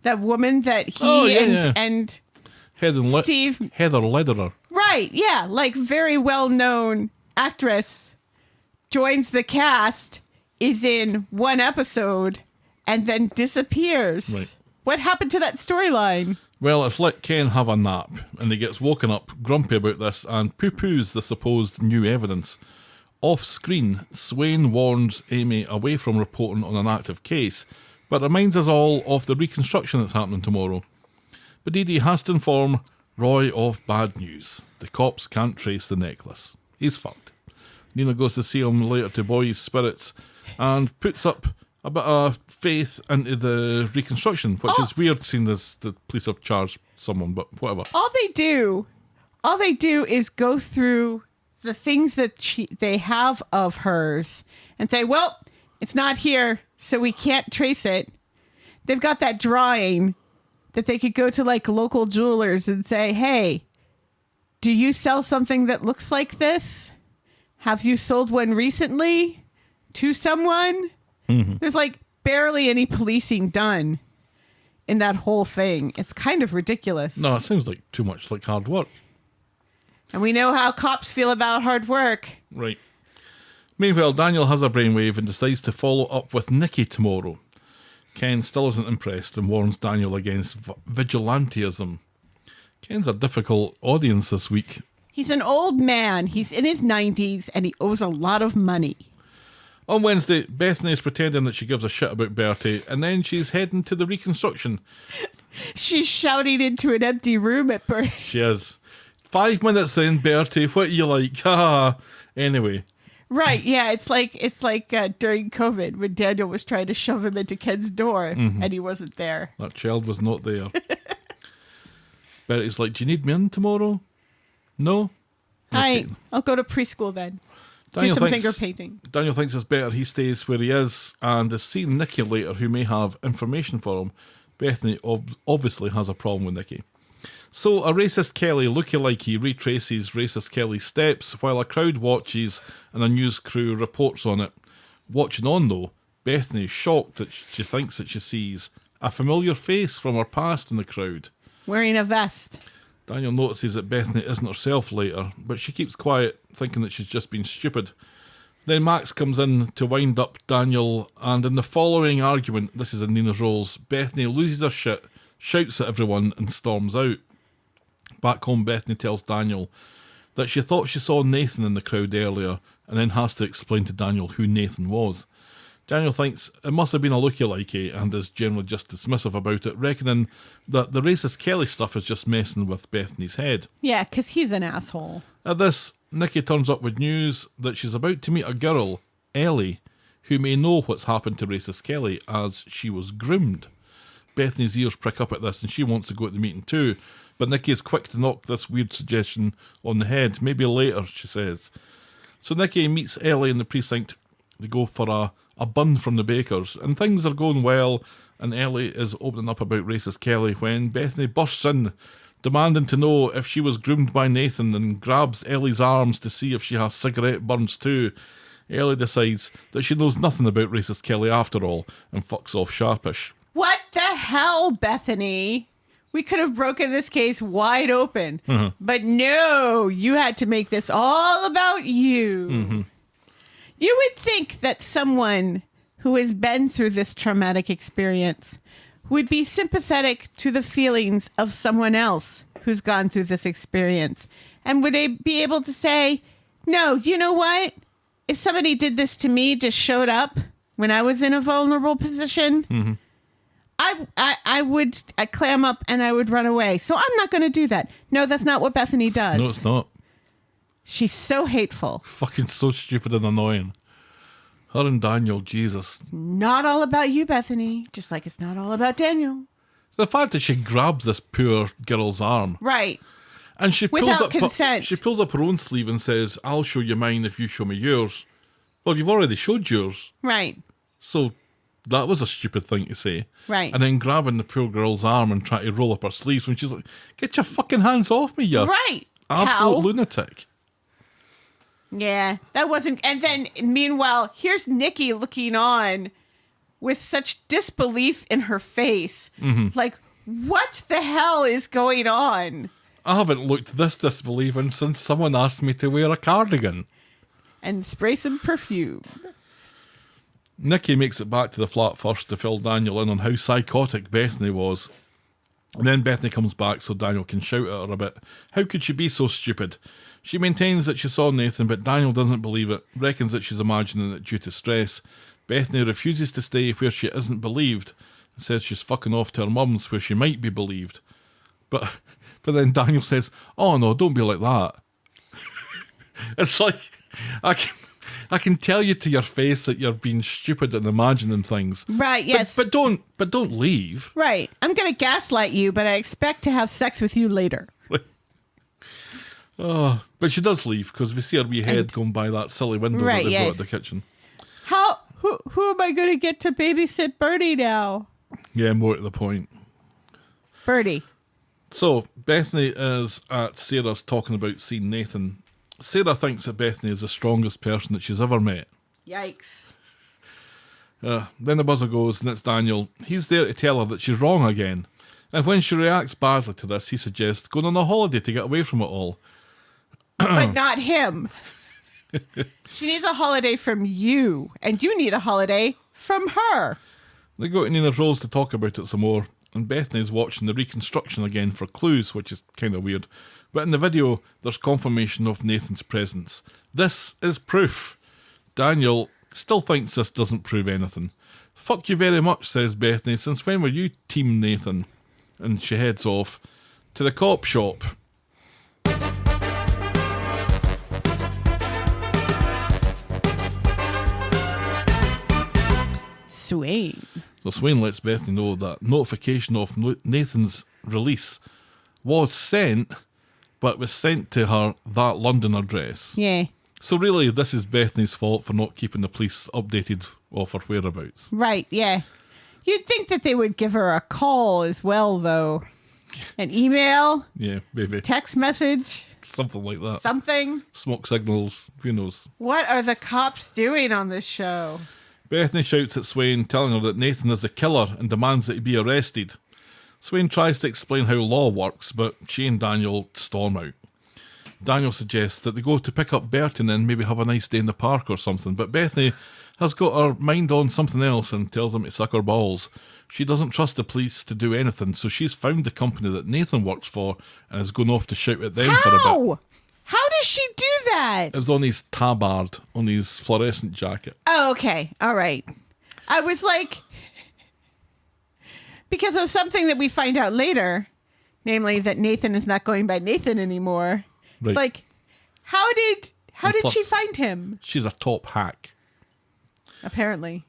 That woman that he and Steve... Heather Lederer. Right, yeah. Like, very well-known actress joins the cast, is in one episode, and then disappears. Right. What happened to that storyline? Well, it's let Ken have a nap, and he gets woken up grumpy about this and poo-poos the supposed new evidence. Off-screen, Swain warns Amy away from reporting on an active case, but reminds us all of the reconstruction that's happening tomorrow. But Dee Dee has to inform Roy of bad news. The cops can't trace the necklace. He's fucked. Nina goes to see him later to buoy his spirits and puts up a bit of faith into the reconstruction, which is weird seeing as the police have charged someone, but whatever. All they do is go through the things that they have of hers and say, well, it's not here, so we can't trace it. They've got that drawing that they could go to like local jewelers and say, hey, do you sell something that looks like this? Have you sold one recently to someone? Mm-hmm. There's like barely any policing done in that whole thing. It's kind of ridiculous. No, it seems like too much like hard work. And we know how cops feel about hard work. Right. Meanwhile, Daniel has a brainwave and decides to follow up with Nikki tomorrow. Ken still isn't impressed and warns Daniel against vigilantism. Ken's a difficult audience this week. He's an old man. He's in his 90s and he owes a lot of money. On Wednesday, Bethany is pretending that she gives a shit about Bertie, and then she's heading to the reconstruction. She's shouting into an empty room at Bertie. She is. 5 minutes in, Bertie, what are you like? Ha! Anyway. Right, yeah, it's like during COVID when Daniel was trying to shove him into Ken's door and he wasn't there. That child was not there. Bertie's like, do you need me in tomorrow? No? Okay. I'll go to preschool then. Daniel Do some thinks, finger painting. Daniel thinks it's better he stays where he is and is seeing Nikki later, who may have information for him. Bethany obviously has a problem with Nikki. So a racist Kelly looky-likey retraces racist Kelly's steps while a crowd watches and a news crew reports on it. Watching on though, Bethany is shocked that she thinks that she sees a familiar face from her past in the crowd. Wearing a vest. Daniel notices that Bethany isn't herself later, but she keeps quiet, thinking that she's just been stupid. Then Max comes in to wind up Daniel, and in the following argument, this is in Nina's roles, Bethany loses her shit, shouts at everyone, and storms out. Back home, Bethany tells Daniel that she thought she saw Nathan in the crowd earlier, and then has to explain to Daniel who Nathan was. Daniel thinks it must have been a looky-likey and is generally just dismissive about it, reckoning that the racist Kelly stuff is just messing with Bethany's head. Yeah, because he's an asshole. At this, Nikki turns up with news that she's about to meet a girl, Ellie, who may know what's happened to racist Kelly as she was groomed. Bethany's ears prick up at this and she wants to go to the meeting too, but Nikki is quick to knock this weird suggestion on the head. Maybe later, she says. So Nikki meets Ellie in the precinct. They go for a bun from the baker's, and things are going well, and Ellie is opening up about racist Kelly when Bethany bursts in, demanding to know if she was groomed by Nathan, and grabs Ellie's arms to see if she has cigarette burns too. Ellie decides that she knows nothing about racist Kelly after all, and fucks off sharpish. What the hell, Bethany? We could have broken this case wide open. But no, you had to make this all about you. You would think that someone who has been through this traumatic experience would be sympathetic to the feelings of someone else who's gone through this experience. And would be able to say, no, you know what? If somebody did this to me, just showed up when I was in a vulnerable position, I would clam up and I would run away. So I'm not going to do that. No, that's not what Bethany does. No, it's not. She's so hateful. Fucking so stupid and annoying. Her and Daniel, Jesus. It's not all about you, Bethany. Just like it's not all about Daniel. The fact that she grabs this poor girl's arm. Right. And she Without pulls up consent. She pulls up her own sleeve and says, I'll show you mine if you show me yours. Well, you've already showed yours. Right. So that was a stupid thing to say. Right. And then grabbing the poor girl's arm and trying to roll up her sleeves when she's like, get your fucking hands off me, you Right. absolute Cow. lunatic. Yeah, that wasn't. And then, meanwhile, here's Nikki looking on with such disbelief in her face. Like, what the hell is going on? I haven't looked this disbelieving since someone asked me to wear a cardigan. And spray some perfume. Nikki makes it back to the flat first to fill Daniel in on how psychotic Bethany was. And then Bethany comes back so Daniel can shout at her a bit. How could she be so stupid? She maintains that she saw Nathan, but Daniel doesn't believe it, reckons that she's imagining it due to stress. Bethany refuses to stay where she isn't believed, and says she's fucking off to her mum's where she might be believed. But then Daniel says, oh no, don't be like that. It's like, I can tell you to your face that you're being stupid and imagining things. Right, yes. But don't leave. Right. I'm going to gaslight you, but I expect to have sex with you later. Oh, but she does leave because we see her wee head going by that silly window that they brought at the kitchen. Who am I going to get to babysit Bertie now? Yeah, more to the point. Bertie. So, Bethany is at Sarah's talking about seeing Nathan. Sarah thinks that Bethany is the strongest person that she's ever met. Yikes. Then the buzzer goes, and it's Daniel. He's there to tell her that she's wrong again. And when she reacts badly to this, he suggests going on a holiday to get away from it all. But not him. She needs a holiday from you, and you need a holiday from her. They go to Nina's Rolls to talk about it some more, and Bethany's watching the reconstruction again for clues, which is kind of weird. But in the video, there's confirmation of Nathan's presence. This is proof. Daniel still thinks this doesn't prove anything. Fuck you very much, says Bethany. Since when were you Team Nathan? And she heads off to the cop shop. Swain. So Swain lets Bethany know that notification of Nathan's release was sent, but was sent to her that London address. Yeah. So really, this is Bethany's fault for not keeping the police updated of her whereabouts. Right, yeah. You'd think that they would give her a call as well, though. An email? Yeah, maybe. Text message? Something like that. Something? Smoke signals, who knows. What are the cops doing on this show? Bethany shouts at Swain, telling her that Nathan is a killer and demands that he be arrested. Swain tries to explain how law works, but she and Daniel storm out. Daniel suggests that they go to pick up Bertie and then maybe have a nice day in the park or something, but Bethany has got her mind on something else and tells them to suck her balls. She doesn't trust the police to do anything, so she's found the company that Nathan works for and is going off to shout at them for a bit. How does she do that? It was on his tabard, on his fluorescent jacket. Oh, okay. All right. I was like, because of something that we find out later, namely that Nathan is not going by Nathan anymore. Right. It's like, how did plus, she find him? She's a top hack. Apparently.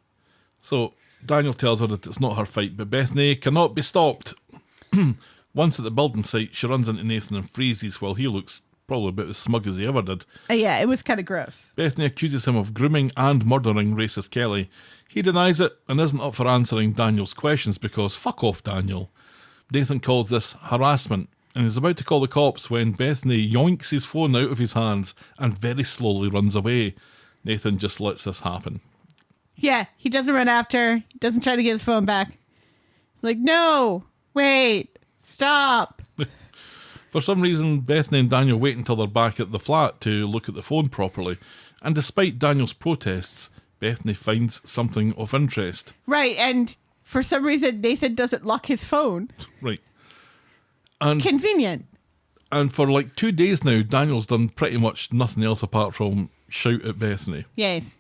So Daniel tells her that it's not her fight, but Bethany cannot be stopped. Once at the building site, she runs into Nathan and freezes while he looks probably about as smug as he ever did. Yeah, it was kind of gross. Bethany accuses him of grooming and murdering racist Kelly. He denies it and isn't up for answering Daniel's questions because fuck off, Daniel. Nathan calls this harassment and is about to call the cops when Bethany yoinks his phone out of his hands and very slowly runs away. Nathan just lets this happen. Yeah, he doesn't run after. He doesn't try to get his phone back. Like, no, wait, stop. For some reason, Bethany and Daniel wait until they're back at the flat to look at the phone properly. And despite Daniel's protests, Bethany finds something of interest. Right, and for some reason, Nathan doesn't lock his phone. Right. And convenient. And for like 2 days now, Daniel's done pretty much nothing else apart from shout at Bethany. Yes.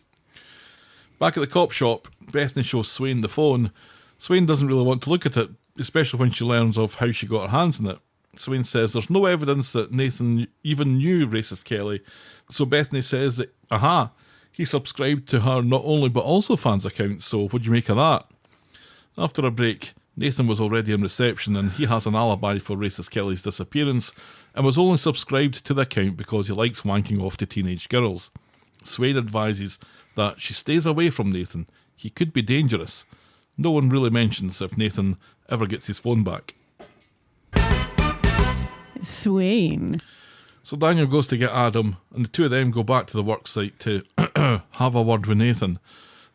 Back at the cop shop, Bethany shows Swain the phone. Swain doesn't really want to look at it, especially when she learns of how she got her hands on it. Swain says there's no evidence that Nathan even knew racist Kelly. So Bethany says that, he subscribed to her not only but also fans' accounts, so what'd you make of that? After a break, Nathan was already in reception and he has an alibi for racist Kelly's disappearance and was only subscribed to the account because he likes wanking off to teenage girls. Swain advises that she stays away from Nathan. He could be dangerous. No one really mentions if Nathan ever gets his phone back. Swain. So Daniel goes to get Adam, and the two of them go back to the work site to have a word with Nathan.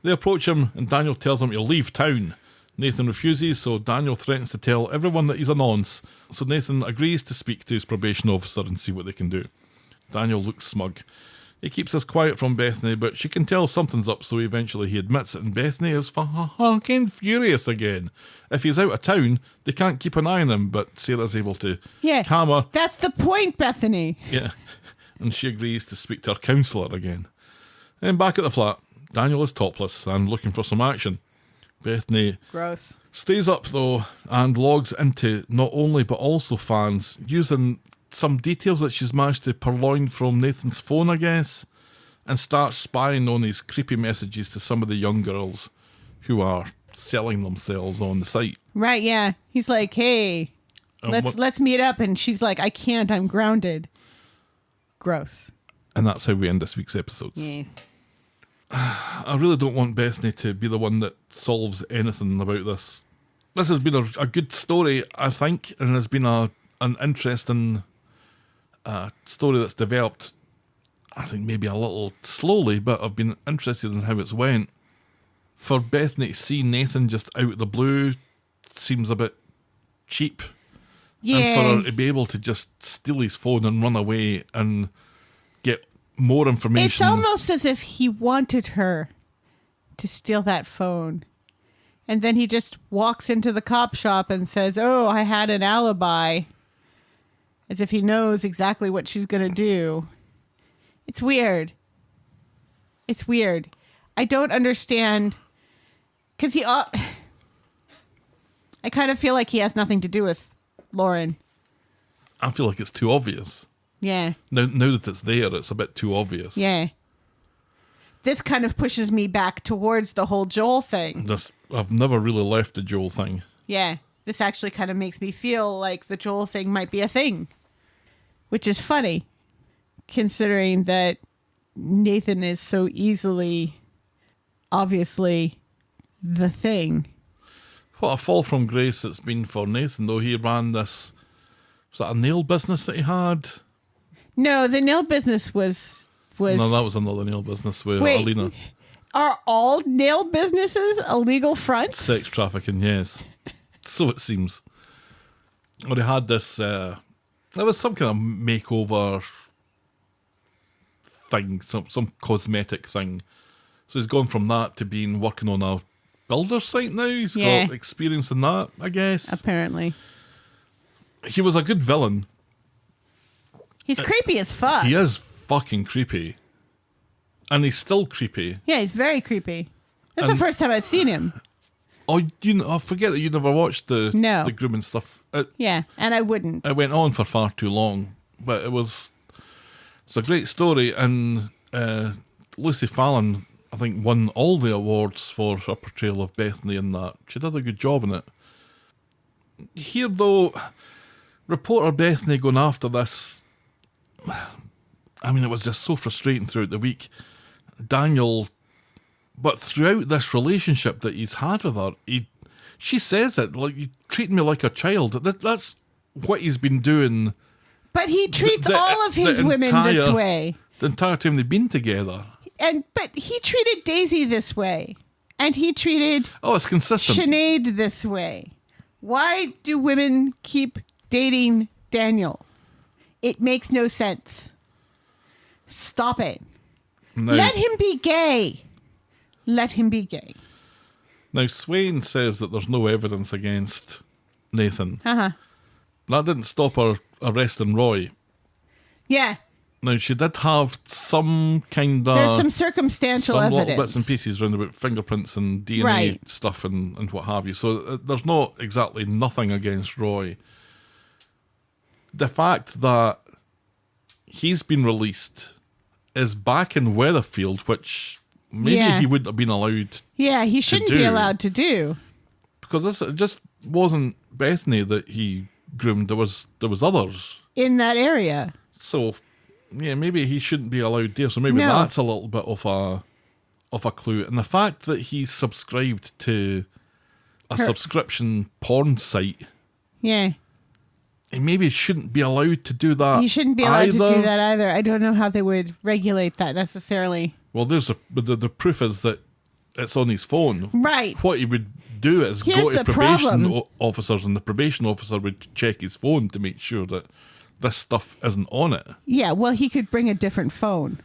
They approach him, and Daniel tells him to leave town. Nathan refuses, so Daniel threatens to tell everyone that he's a nonce. So Nathan agrees to speak to his probation officer and see what they can do. Daniel looks smug. He keeps this quiet from Bethany, but she can tell something's up, so eventually he admits it, and Bethany is fucking furious again. If he's out of town, they can't keep an eye on him, but Sarah's able to calm her. That's the point, Bethany. Yeah, and she agrees to speak to her counsellor again. Then back at the flat, Daniel is topless and looking for some action. Bethany Gross. stays up, though, and logs into Not Only but Also Fans, using some details that she's managed to purloin from Nathan's phone, I guess, and starts spying on these creepy messages to some of the young girls who are selling themselves on the site. Right, yeah. He's like, hey, let's meet up. And she's like, I can't, I'm grounded. Gross. And that's how we end this week's episodes. Yeah. I really don't want Bethany to be the one that solves anything about this. This has been a good story, I think, and has been an interesting story that's developed, I think maybe a little slowly, but I've been interested in how it's went. For Bethany to see Nathan just out of the blue seems a bit cheap. Yeah. And for her to be able to just steal his phone and run away and get more information. It's almost as if he wanted her to steal that phone. And then he just walks into the cop shop and says, oh, I had an alibi. As if he knows exactly what she's going to do. It's weird. It's weird. I don't understand. Because I kind of feel like he has nothing to do with Lauren. I feel like it's too obvious. Yeah. Now that it's there, it's a bit too obvious. Yeah. This kind of pushes me back towards the whole Joel thing. I've never really left the Joel thing. Yeah. This actually kind of makes me feel like the Joel thing might be a thing. Which is funny, considering that Nathan is so easily, obviously, the thing. What a fall from grace it's been for Nathan, though. He ran this, was that a nail business that he had? No, the nail business was... No, that was another nail business with Wait, Alina. Are all nail businesses illegal fronts? Sex trafficking, yes. So it seems. Or he had this, there was some kind of makeover thing, some cosmetic thing. So he's gone from that to working on a builder site now. He's got experience in that, I guess. Apparently. He was a good villain. He's creepy as fuck. He is fucking creepy. And he's still creepy. Yeah, he's very creepy. That's the first time I've seen him. Oh, I forget that you never watched the grooming stuff. Yeah, and I wouldn't. It went on for far too long, but it's a great story, and Lucy Fallon, I think, won all the awards for her portrayal of Bethany in that. She did a good job in it. Here, though, reporter Bethany going after this, I mean, it was just so frustrating throughout the week. Daniel, but throughout this relationship that he's had with her, she says it, like, you treat me like a child. That's what he's been doing. But he treats all of his women this way. The entire time they've been together. But he treated Daisy this way. And he treated it's consistent. Sinead this way. Why do women keep dating Daniel? It makes no sense. Stop it. Now, Let him be gay. Let him be gay. Now, Swain says that there's no evidence against Nathan. Uh-huh. That didn't stop her arresting Roy. Yeah. Now, she did have some kind of... There's some circumstantial evidence. Little bits and pieces around about fingerprints and DNA stuff and what have you. So there's not exactly nothing against Roy. The fact that he's been released is back in Weatherfield, which maybe he wouldn't have been allowed. Yeah, he shouldn't be allowed to do. Because it just wasn't Bethany that he groomed. There was others in that area. So yeah, maybe he shouldn't be allowed there. So maybe that's a little bit of a clue. And the fact that he's subscribed to a subscription porn site. Yeah. He maybe shouldn't be allowed to do that. He shouldn't be allowed to do that either. I don't know how they would regulate that necessarily. Well, the proof is that it's on his phone. Right. What he would do is go to probation officers, and the probation officer would check his phone to make sure that this stuff isn't on it. Yeah, well, he could bring a different phone.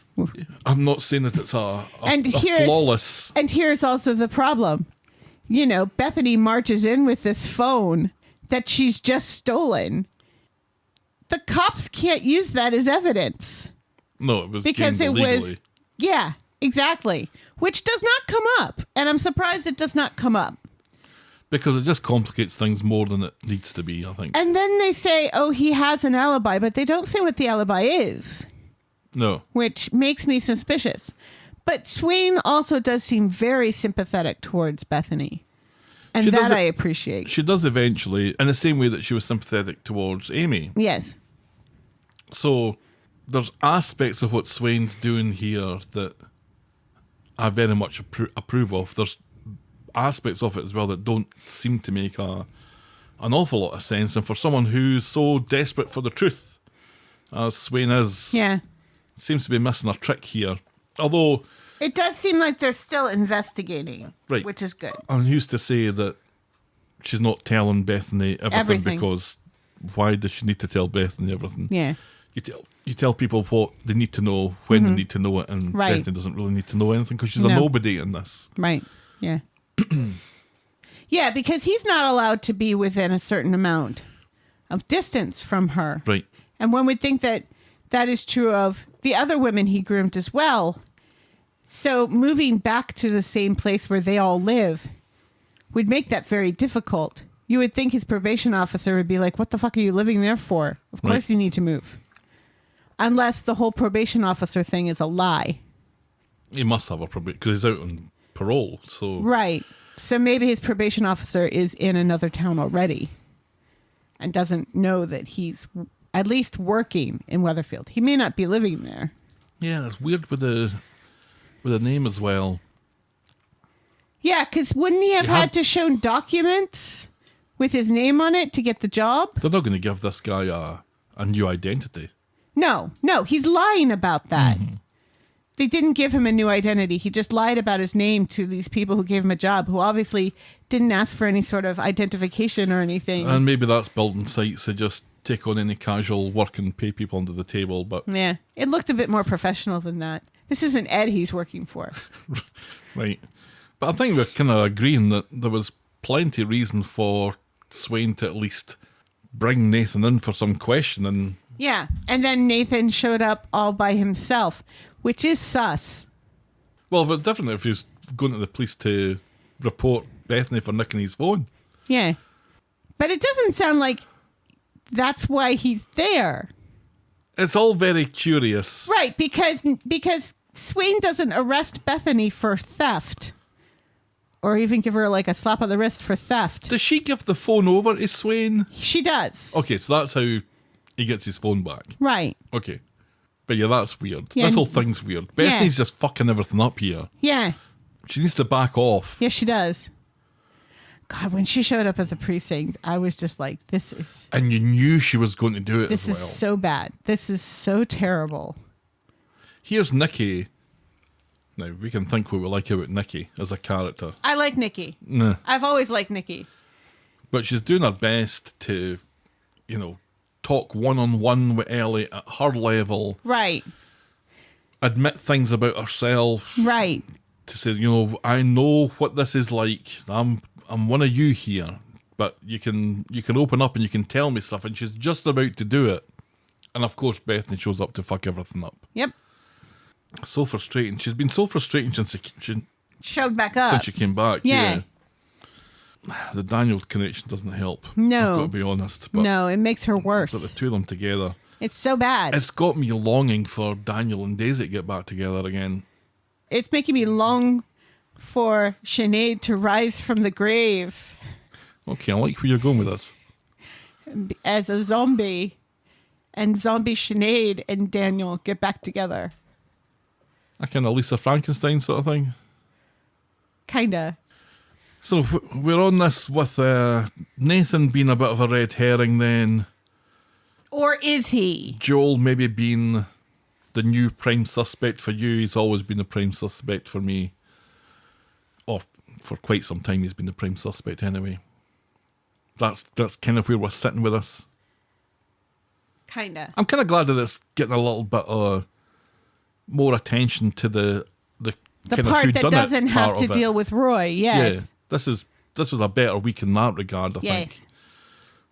I'm not saying that it's a here's- flawless. And here's also the problem. You know, Bethany marches in with this phone that she's just stolen. The cops can't use that as evidence. No, it was Because gained it was, illegally. yeah, exactly. Which does not come up. And I'm surprised it does not come up. Because it just complicates things more than it needs to be, I think. And then they say, oh, he has an alibi, but they don't say what the alibi is, No. which makes me suspicious. But Swain also does seem very sympathetic towards Bethany. And She does that it- I appreciate. She does eventually, in the same way that she was sympathetic towards Amy. Yes. So there's aspects of what Swain's doing here that I very much approve of. There's aspects of it as well that don't seem to make an awful lot of sense. And for someone who's so desperate for the truth, as Swain is, Yeah. seems to be missing a trick here. Although, It does seem like they're still investigating, Right. which is good. I'm used to say that she's not telling Bethany everything. Because why does she need to tell Bethany everything? Yeah. You tell people what they need to know when they need to know it, and Right. Bethany doesn't really need to know anything because she's No. a nobody in this. Right. Yeah. Yeah, because he's not allowed to be within a certain amount of distance from her. Right. And one would think that that is true of the other women he groomed as well. So moving back to the same place where they all live would make that very difficult. You would think his probation officer would be like, what the fuck are you living there for? Of course Right. you need to move. Unless the whole probation officer thing is a lie. He must have a probation because he's out on parole. So Right. So maybe his probation officer is in another town already and doesn't know that he's at least working in Weatherfield. He may not be living there. yeah, it's weird with the name as well. Yeah, because wouldn't he have You had have- to show documents with his name on it to get the job? They're not going to give this guy a new identity. No, he's lying about that. They didn't give him a new identity. He just lied about his name to these people who gave him a job, who obviously didn't ask for any sort of identification or anything. And maybe that's building sites to just take on any casual work and pay people under the table. But Yeah, it looked a bit more professional than that. This isn't Ed he's working for. right. But I think we're kind of agreeing that there was plenty of reason for Swain to at least bring Nathan in for some questioning. Yeah, and then Nathan showed up all by himself, which is sus. Well, but definitely if he was going to the police to report Bethany for nicking his phone. Yeah. But it doesn't sound like that's why he's there. It's all very curious. Right, because Swain doesn't arrest Bethany for theft. Or even give her like a slap on the wrist for theft. Does she give the phone over to Swain? She does. Okay, so that's how he gets his phone back. Right. Okay. But yeah, that's weird. Yeah. This whole thing's weird. Bethany's just fucking everything up here. Yeah. She needs to back off. Yes, she does. God, when she showed up at the precinct, I was just like, this And you knew she was going to do it as is well. so bad. This is so terrible. Here's Nikki. Now, we can think what we like about Nikki as a character. I like Nikki. Nah. I've always liked Nikki. But she's doing her best to, talk one-on-one with Ellie at her level. Right. Admit things about herself. Right. To say, I know what this is like. I'm one of you here. But you can open up and you can tell me stuff. And she's just about to do it. And of course, Bethany shows up to fuck everything up. Yep. So frustrating. She's been so frustrating since Showed back up. she came back. Yeah. The Daniel connection doesn't help. No. I've got to be honest. But No, it makes her worse. put the two of them together. It's so bad. It's got me longing for Daniel and Daisy to get back together again. It's making me long for Sinead to rise from the grave Okay, I like where you're going with this. as a zombie, and zombie Sinead and Daniel get back together. A kind of Lisa Frankenstein sort of thing. Kinda. So we're on this with Nathan being a bit of a red herring then. Or is he? Joel maybe being the new prime suspect for you. He's always been the prime suspect for me. Or for quite some time he's been the prime suspect anyway. That's kind of where we're sitting with this. Kinda. I'm kind of glad that it's getting a little bit more attention to the kind of part that whodunit doesn't have part to of it. deal with Roy. Yes. Yeah, this was a better week in that regard, I think. Yes.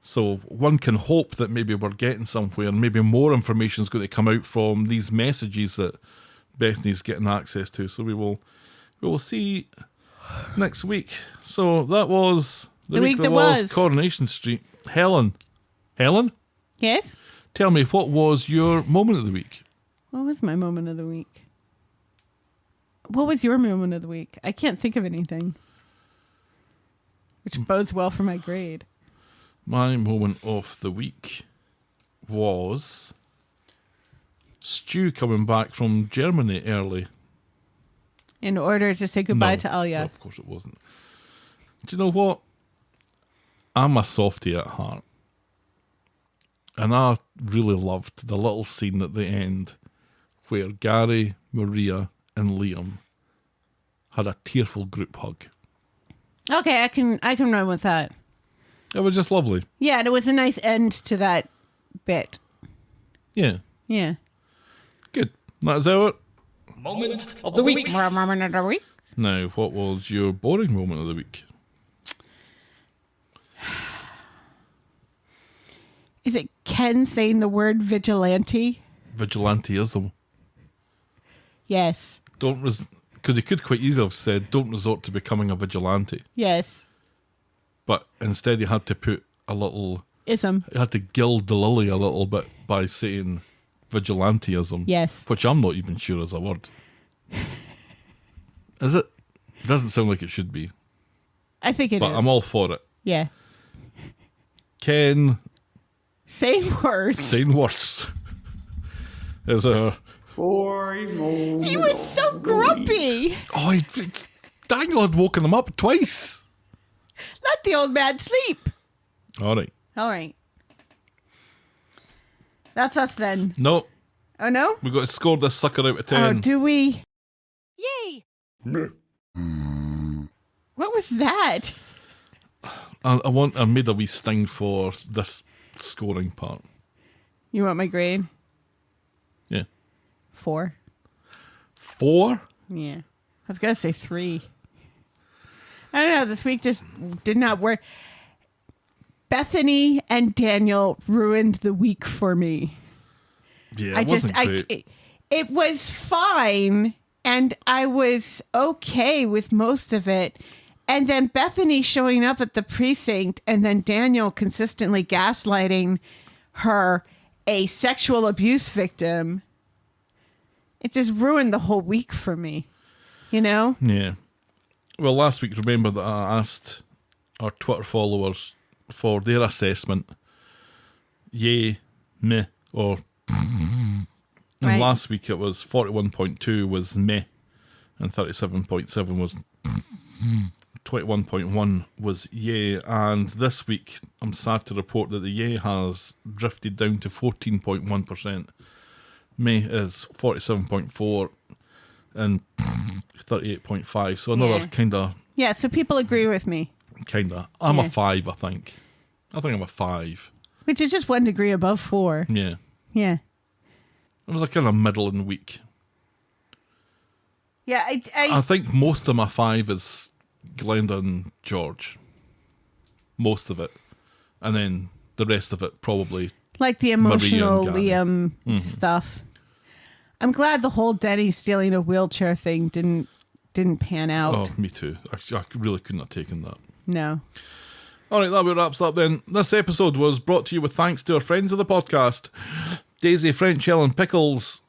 So one can hope that maybe we're getting somewhere, and maybe more information is going to come out from these messages that Bethany's getting access to. So we will see next week. So that was the week that was Coronation Street. Helen, Yes? tell me, what was your moment of the week? What was my moment of the week? What was your moment of the week? I can't think of anything. Which bodes well for my grade. My moment of the week was Stu coming back from Germany early. In order to say goodbye to Alya. No, of course it wasn't. Do you know what? I'm a softie at heart. And I really loved the little scene at the end where Gary, Maria, and Liam had a tearful group hug. Okay, I can run with that. It was just lovely. Yeah, and it was a nice end to that bit. Yeah. Yeah. Good. That's our Moment of the week. Moment of the week. Now, what was your boring moment of the week? Is it Ken saying the word vigilante? Vigilanteism. Yes. Because he could quite easily have said, don't resort to becoming a vigilante. Yes. But instead he had to put a little... Ism. He had to gild the lily a little bit by saying vigilanteism. Yes. Which I'm not even sure is a word. Is it? It doesn't sound like it should be. I think it is. But I'm all for it. Yeah. Ken... Same words. Saying words. Is a... He was so grumpy. Oh, Daniel had woken him up twice. Let the old man sleep. All right. All right. That's us then. No, Oh, no? we got to score this sucker out of 10. Oh, do we? Yay! What was that? I made a wee sting for this scoring part. You want my grade? Yeah. 4. 4? Yeah. I was going to say 3. I don't know. This week just did not work. Bethany and Daniel ruined the week for me. Yeah, it wasn't great. It was fine, and I was okay with most of it. And then Bethany showing up at the precinct, and then Daniel consistently gaslighting her, a sexual abuse victim. It just ruined the whole week for me, you know? Yeah. Well, last week, remember that I asked our Twitter followers for their assessment. Yay, meh, or... And Right. last week it was 41.2 was meh, and 37.7 was 21.1 was yay, and this week I'm sad to report that the yay has drifted down to 14.1%. Meh is 47.4 and 38.5, so another Yeah. kind of Yeah, so people agree with me, I'm Yeah. a 5, I think I'm a 5. which is just 1 degree above 4. Yeah, Yeah. it was a kind of middling week. Yeah, I think most of my 5 is Glenda and George. Most of it. And then the rest of it probably... like the emotional Maria and Liam stuff. I'm glad the whole Denny stealing a wheelchair thing didn't pan out. Oh, me too. I really couldn't have taken that. No. All right, that about wraps up then. This episode was brought to you with thanks to our friends of the podcast. Daisy, French Helen, Pickles,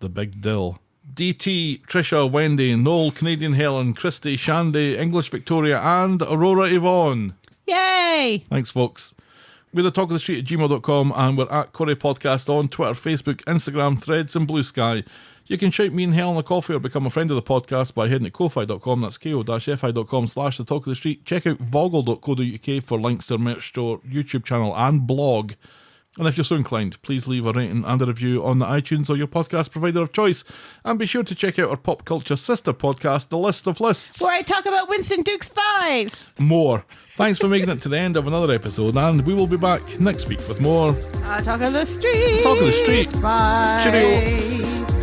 The Big Dill, DT, Trisha, Wendy, Noel, Canadian Helen, Christy, Shandy, English Victoria, and Aurora Yvonne. Yay! Thanks, folks. We're the Talk of the Street at gmail.com, and we're at Corrie Podcast on Twitter, Facebook, Instagram, Threads, and Blue Sky. You can shout me and Helen a coffee or become a friend of the podcast by heading to ko-fi.com. That's ko-fi.com/the Talk of the Street. Check out voggle.co.uk for links to our merch store, YouTube channel, and blog. And if you're so inclined, please leave a rating and a review on the iTunes or your podcast provider of choice. And be sure to check out our pop culture sister podcast, The List of Lists. Where I talk about Winston Duke's thighs. More. Thanks for making it to the end of another episode, and we will be back next week with more Talk of the Street. Talk of the Street. Bye. Cheerio.